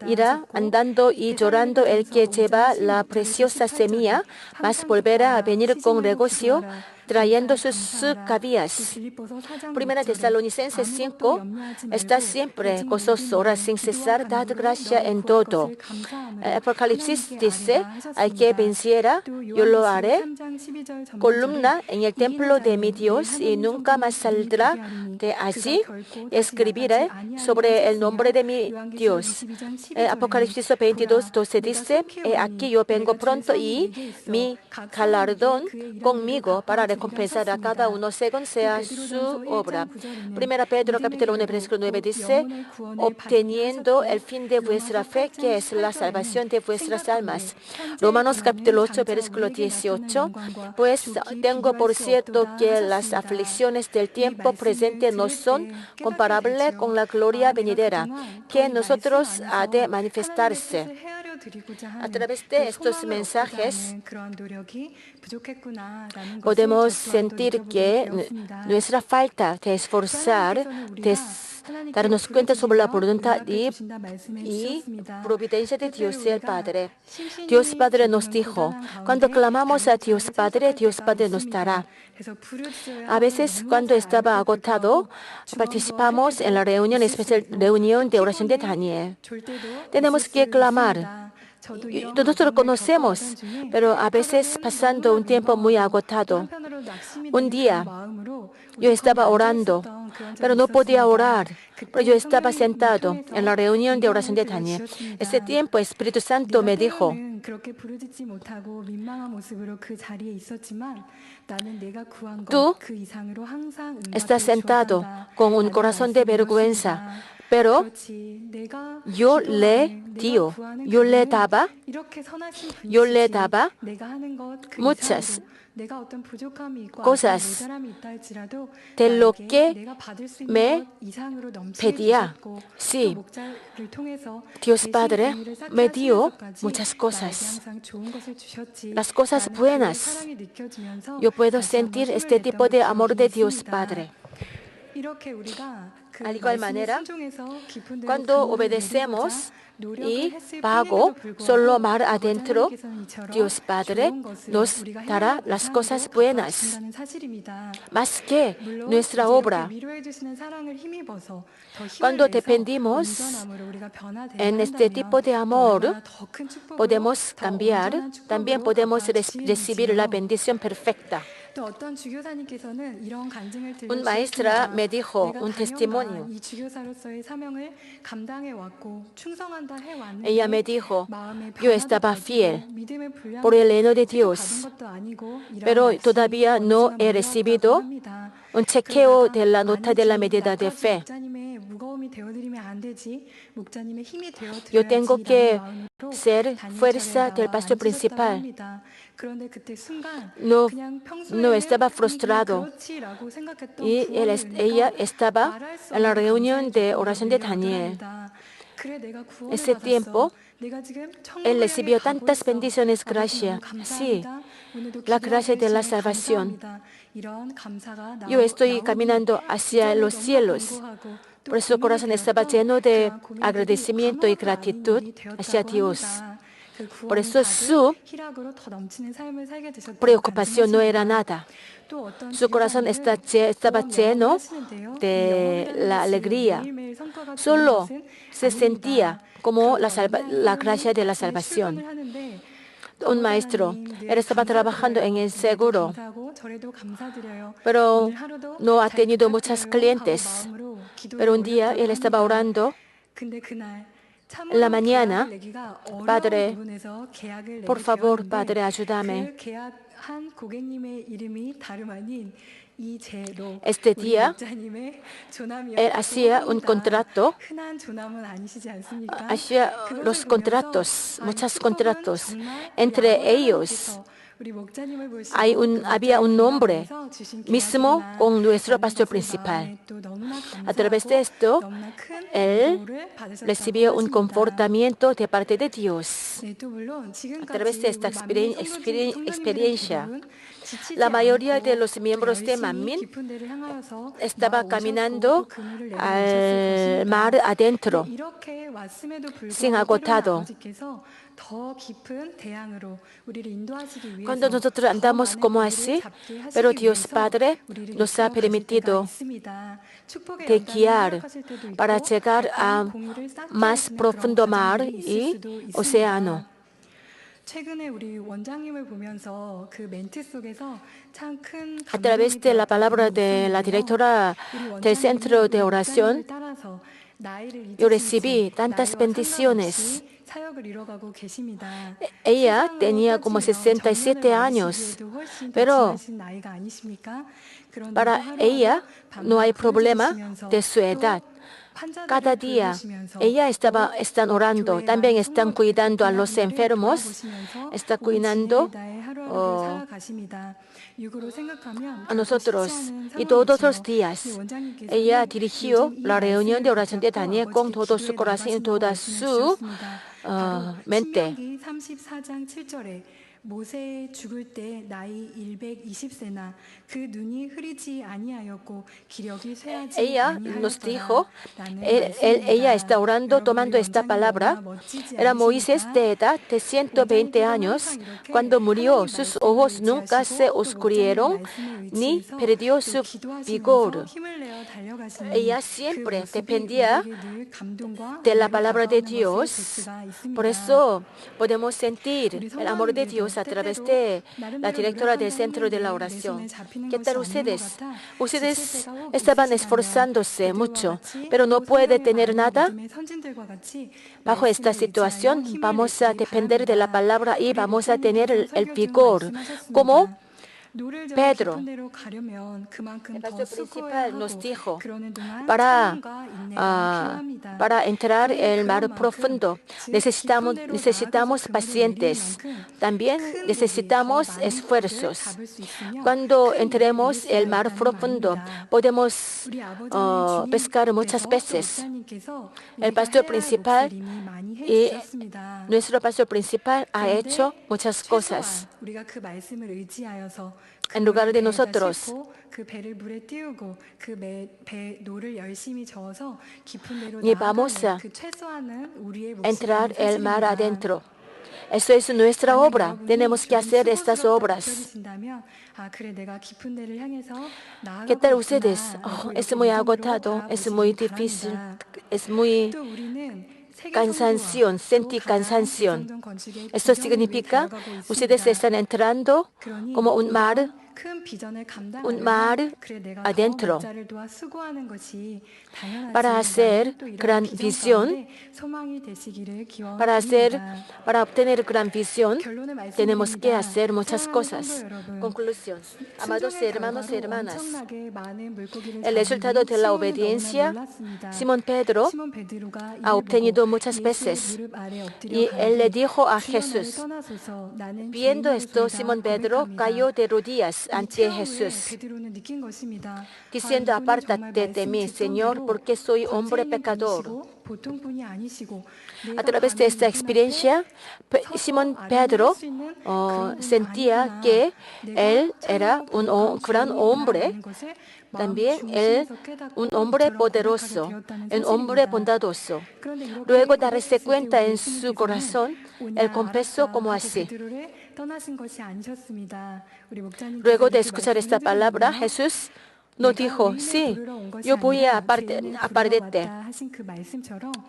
irá andando y llorando el que lleva la preciosa semilla, mas volverá a venir con regocijo, trayendo sus cavillas. Primera Tesalonicenses 5, está siempre gozoso, ora sin cesar, dad gracia en todo. Apocalipsis dice, al que venciera, yo lo haré columna en el templo de mi Dios y nunca más saldrá de allí. Escribiré sobre el nombre de mi Dios. Apocalipsis 22, 12 dice, aquí yo vengo pronto y mi galardón conmigo para recompensar a cada uno según sea su obra. Primera Pedro capítulo 1 versículo 9 dice, obteniendo el fin de vuestra fe, que es la salvación de vuestras almas. Romanos capítulo 8 versículo 18, pues tengo por cierto que las aflicciones del tiempo presente no son comparables con la gloria venidera, que en nosotros ha de manifestarse. A través de estos mensajes podemos sentir que nuestra falta de esforzar, de darnos cuenta sobre la voluntad y providencia de Dios el Padre. Dios Padre nos dijo, cuando clamamos a Dios Padre nos dará. A veces cuando estaba agotado, participamos en la reunión, especial reunión de oración de Daniel. Tenemos que clamar. Nosotros conocemos, pero a veces pasando un tiempo muy agotado. Un día yo estaba orando, pero no podía orar, pero yo estaba sentado en la reunión de oración de Daniel. Ese tiempo el Espíritu Santo me dijo, tú estás sentado con un corazón de vergüenza, pero yo le daba muchas cosas de lo que me pedía. Sí, Dios Padre me dio muchas cosas, las cosas buenas. Yo puedo sentir este tipo de amor de Dios Padre. De igual manera, cuando obedecemos y pago solo mar adentro, Dios Padre nos dará las cosas buenas, más que nuestra obra. Cuando dependimos en este tipo de amor, podemos cambiar, también podemos recibir la bendición perfecta. Un maestra me dijo un testimonio. Ella me dijo, yo estaba fiel por el reino de Dios, pero todavía no he recibido un chequeo de la nota de la medida de fe. Yo tengo que ser fuerza del pastor principal. No estaba frustrado y ella estaba en la reunión de oración de Daniel. ese tiempo, Él recibió tantas bendiciones, gracias. Sí, la gracia de la salvación. Yo estoy caminando hacia los cielos. Por eso su corazón estaba lleno de agradecimiento y gratitud hacia Dios. Por eso su preocupación no era nada. Su corazón estaba lleno de la alegría. Solo se sentía como la gracia de la salvación. Un maestro, él estaba trabajando en el seguro, pero no ha tenido muchos clientes. Pero un día él estaba orando. En la mañana, Padre, por favor, Padre, ayúdame. Este día, él hacía un contrato, hacía los contratos, muchos contratos. Entre ellos, había un nombre mismo con nuestro pastor principal. A través de esto, él recibió un comportamiento de parte de Dios. A través de esta experiencia, la mayoría de los miembros de Manmin estaba caminando al mar adentro, sin agotado. Cuando nosotros andamos como así, pero Dios Padre nos ha permitido de guiar para llegar a más profundo mar y océano. A través de la palabra de la directora del centro de oración, yo recibí tantas bendiciones. Ella tenía como 67 años, pero para ella no hay problema de su edad. Cada día están orando, también están cuidando a los enfermos, están cuidando a nosotros. Y todos los días ella dirigió la reunión de oración de Daniel con todo su corazón y toda su mente. 모세 죽을 때 나이 120세나 그 눈이 흐리지 아니하였고 기력이 쇠하지 Ella nos dijo, ella está orando tomando esta palabra. Era Moisés de edad de 120 años. Cuando murió, sus ojos nunca se oscurecieron ni perdió su vigor. Ella siempre dependía de la palabra de Dios. Por eso podemos sentir el amor de Dios a través de la directora del centro de la oración. ¿Qué tal ustedes? Ustedes estaban esforzándose mucho, pero no pueden tener nada. Bajo esta situación, vamos a depender de la palabra y vamos a tener el vigor. Como Pedro, el pastor principal, nos dijo, para entrar en el mar profundo necesitamos pacientes. También necesitamos esfuerzos. Cuando entremos en el mar profundo, podemos pescar muchas veces. El pastor principal y nuestro pastor principal ha hecho muchas cosas en lugar de nosotros. Y vamos a entrar en el mar adentro. Eso es nuestra obra. Tenemos que hacer estas obras. ¿Qué tal ustedes? Es muy agotado, es muy difícil, es muy cansancio, sentir cansancio. Esto significa ustedes están entrando como un mar adentro para hacer gran visión. Para obtener gran visión, tenemos que hacer muchas cosas. Conclusión. Amados hermanos y hermanas, el resultado de la obediencia, Simón Pedro ha obtenido muchas veces. Y él le dijo a Jesús, viendo esto, Simón Pedro cayó de rodillas ante Jesús, diciendo, apártate de mí, Señor, porque soy hombre pecador. A través de esta experiencia, Simón Pedro sentía que él era un gran hombre, también un hombre poderoso, un hombre bondadoso. Luego de darse cuenta en su corazón, él confesó como así. Luego de escuchar esta palabra, Jesús no dijo, sí, yo voy a apartarte.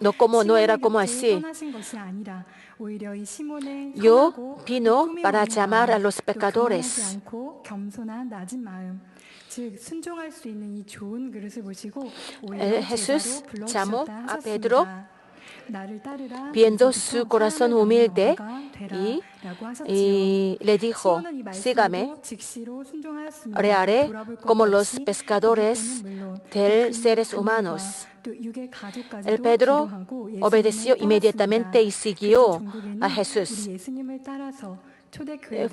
No era como así. Yo vino para llamar a los pecadores. Jesús llamó a Pedro viendo su corazón humilde y le dijo, sígame, le haré como los pescadores de seres humanos. El Pedro obedeció inmediatamente y siguió a Jesús.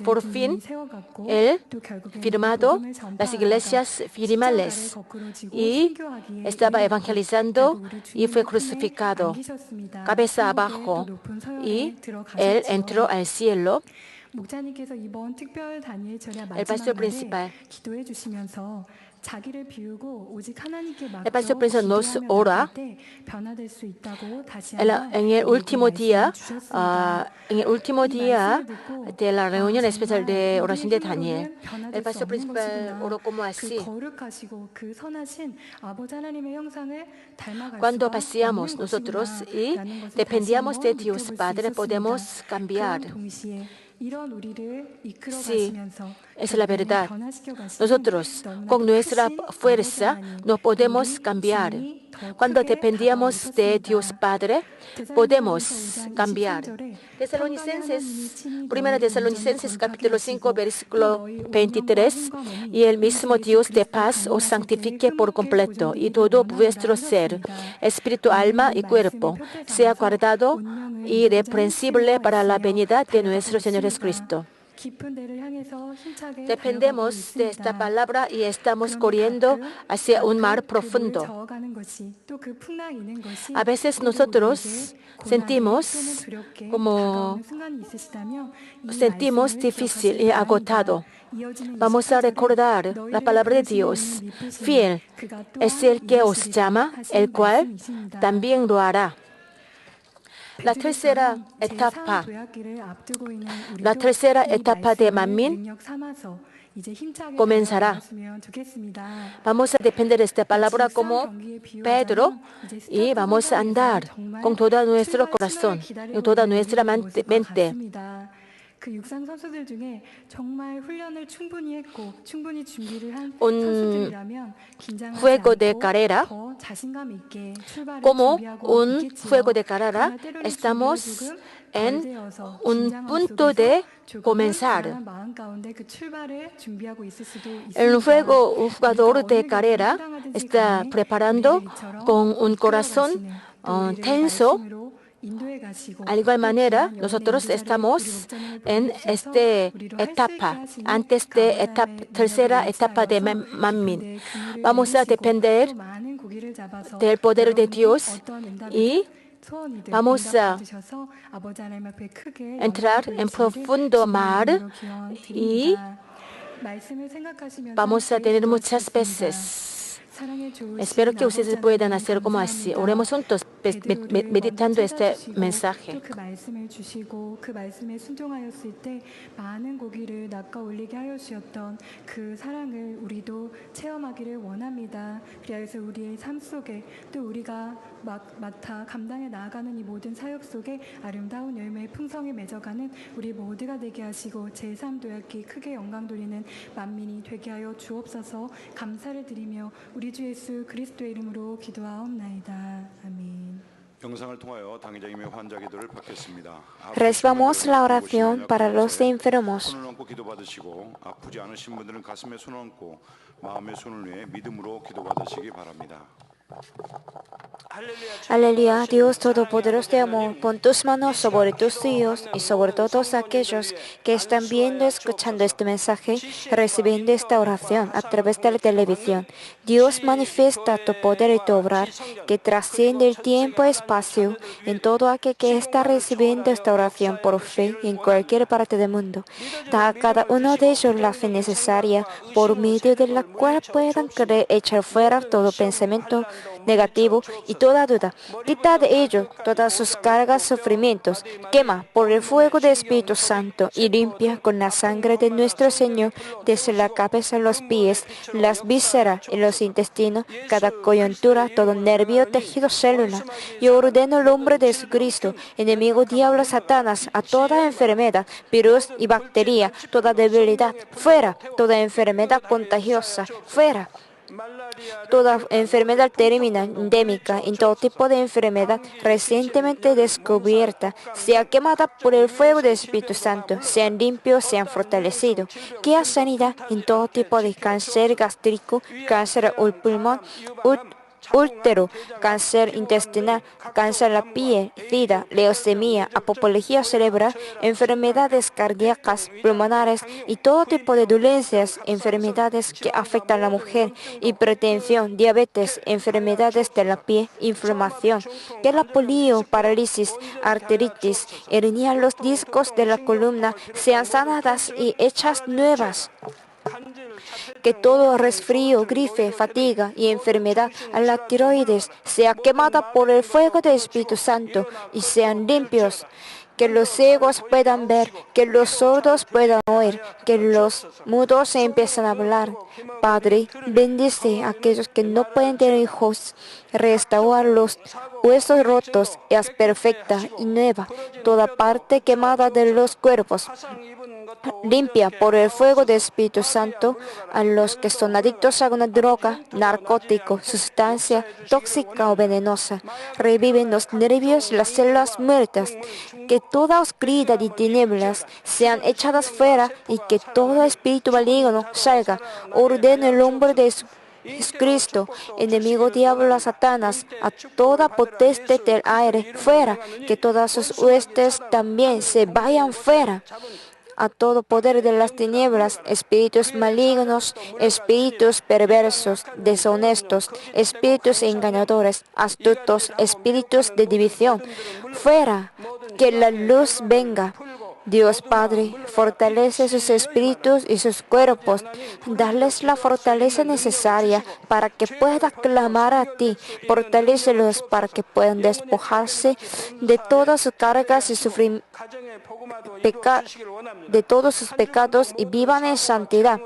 Por fin, él firmado las iglesias filiales y estaba evangelizando y fue crucificado, cabeza abajo, y él entró al cielo. El pastor principal nos ora en el último día de la reunión especial de oración de Daniel. El pastor principal oró como así. Cuando paseamos nosotros y dependíamos de Dios Padre, podemos cambiar. Sí, es la verdad. Nosotros, con nuestra fuerza, no podemos cambiar. Cuando dependíamos de Dios Padre, podemos cambiar. Primera Tesalonicenses capítulo 5, versículo 23. Y el mismo Dios de paz os santifique por completo, y todo vuestro ser, espíritu, alma y cuerpo, sea guardado irreprensible para la venida de nuestro Señor Jesucristo. Dependemos de esta palabra y estamos corriendo hacia un mar profundo. A veces nosotros sentimos difícil y agotado. Vamos a recordar la palabra de Dios. Fiel es el que os llama, el cual también lo hará. La tercera etapa de Manmin comenzará. Vamos a depender de esta palabra como Pedro y vamos a andar con todo nuestro corazón y toda nuestra mente. Un juego de carrera, como un juego de carrera, estamos en un punto de comenzar. Un jugador de carrera está preparando con un corazón tenso. De igual manera, nosotros estamos en esta etapa, antes de tercera etapa de Manmin. Vamos a depender del poder de Dios y vamos a entrar en profundo mar y vamos a tener muchas veces. Espero que ustedes puedan hacer como así. Oremos juntos meditando este mensaje. 맡아 감당해 나아가는 이 모든 사역 속에 아름다운 열매의 풍성이 맺어가는 우리 모두가 되게 하시고 제3도약기 크게 영광 돌리는 만민이 되게 하여 주옵소서. 감사를 드리며 우리 주 예수 그리스도의 이름으로 기도하옵나이다. 아멘. 영상을 통하여 당회장님의 환자 기도를 받겠습니다. Recibamos la oración para los enfermos. 손을 얹고 기도받으시고 아프지 않으신 분들은 가슴에 손을 얹고 마음에 손을 위해 믿음으로 기도받으시기 바랍니다. Aleluya, Dios Todopoderoso de amor, pon tus manos sobre tus hijos y sobre todos aquellos que están viendo, escuchando este mensaje, recibiendo esta oración a través de la televisión. Dios manifiesta tu poder y tu obrar que trasciende el tiempo y espacio en todo aquel que está recibiendo esta oración por fe en cualquier parte del mundo. Da a cada uno de ellos la fe necesaria por medio de la cual puedan querer echar fuera todo pensamiento negativo y toda duda. Quita de ellos todas sus cargas, sufrimientos. Quema por el fuego del Espíritu Santo y limpia con la sangre de nuestro Señor desde la cabeza a los pies, las vísceras y los intestinos, cada coyuntura, todo nervio, tejido, célula. Yo ordeno el nombre de Jesucristo, enemigo, diablo, Satanás, a toda enfermedad, virus y bacteria, toda debilidad, fuera, toda enfermedad contagiosa, fuera. Toda enfermedad terminal, endémica, en todo tipo de enfermedad recientemente descubierta, sea quemada por el fuego del Espíritu Santo, sean limpios, sean fortalecidos. Que haya sanidad en todo tipo de cáncer gástrico, cáncer al pulmón, útero, cáncer intestinal, cáncer de la piel, sida, leucemia, apoplejía cerebral, enfermedades cardíacas, pulmonares y todo tipo de dolencias, enfermedades que afectan a la mujer, hipertensión, diabetes, enfermedades de la piel, inflamación, que la polio, parálisis, arteritis, hernia, los discos de la columna sean sanadas y hechas nuevas. Que todo resfrío, gripe, fatiga y enfermedad a la tiroides sea quemada por el fuego del Espíritu Santo y sean limpios. Que los ciegos puedan ver, que los sordos puedan oír, que los mudos se empiecen a hablar. Padre, bendice a aquellos que no pueden tener hijos, restaurar los huesos rotos y haz perfecta y nueva toda parte quemada de los cuerpos. Limpia por el fuego del Espíritu Santo a los que son adictos a alguna droga, narcótico, sustancia tóxica o venenosa. Reviven los nervios y las células muertas. Que toda oscuridad y tinieblas sean echadas fuera y que todo espíritu maligno salga. Ordena el nombre de Jesucristo, enemigo diablo, Satanás, a toda potestad del aire fuera. Que todas sus huestes también se vayan fuera. A todo poder de las tinieblas, espíritus malignos, espíritus perversos, deshonestos, espíritus engañadores, astutos, espíritus de división. Fuera, que la luz venga. Dios Padre, fortalece sus espíritus y sus cuerpos. Darles la fortaleza necesaria para que puedan clamar a ti. Fortalécelos para que puedan despojarse de todas sus cargas y sufrimientos, de todos sus pecados y vivan en santidad,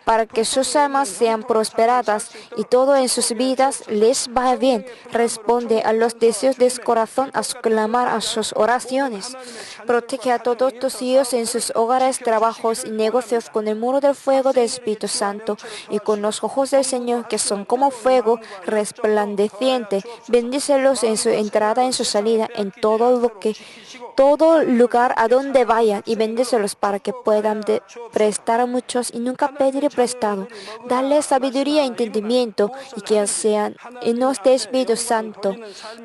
para que sus almas sean prosperadas y todo en sus vidas les vaya bien. Responde a los deseos de su corazón, a su clamar, a sus oraciones. Protege a todos tus hijos en sus hogares, trabajos y negocios con el muro del fuego del Espíritu Santo y con los ojos del Señor que son como fuego resplandeciente. Bendícelos en su entrada, en su salida, en todo lugar a donde vayan, y bendícelos para que puedan prestar a muchos y nunca pedir prestado. Dale sabiduría e entendimiento y que sean llenos de Espíritu Santo.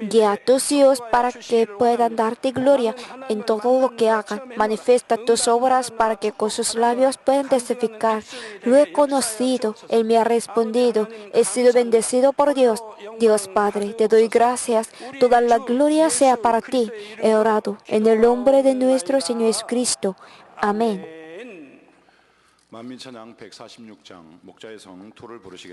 Guía a tus hijos para que puedan darte gloria en todo lo que hagan. Manifiesta tus obras para que con sus labios puedan testificar. Lo he conocido, Él me ha respondido, he sido bendecido por Dios. Dios Padre, te doy gracias. Toda la gloria sea para ti. He orado en el nombre de nuestro Señor Jesucristo. Amén. 만민찬양 146장 목자의 성 2를 부르시겠습니다.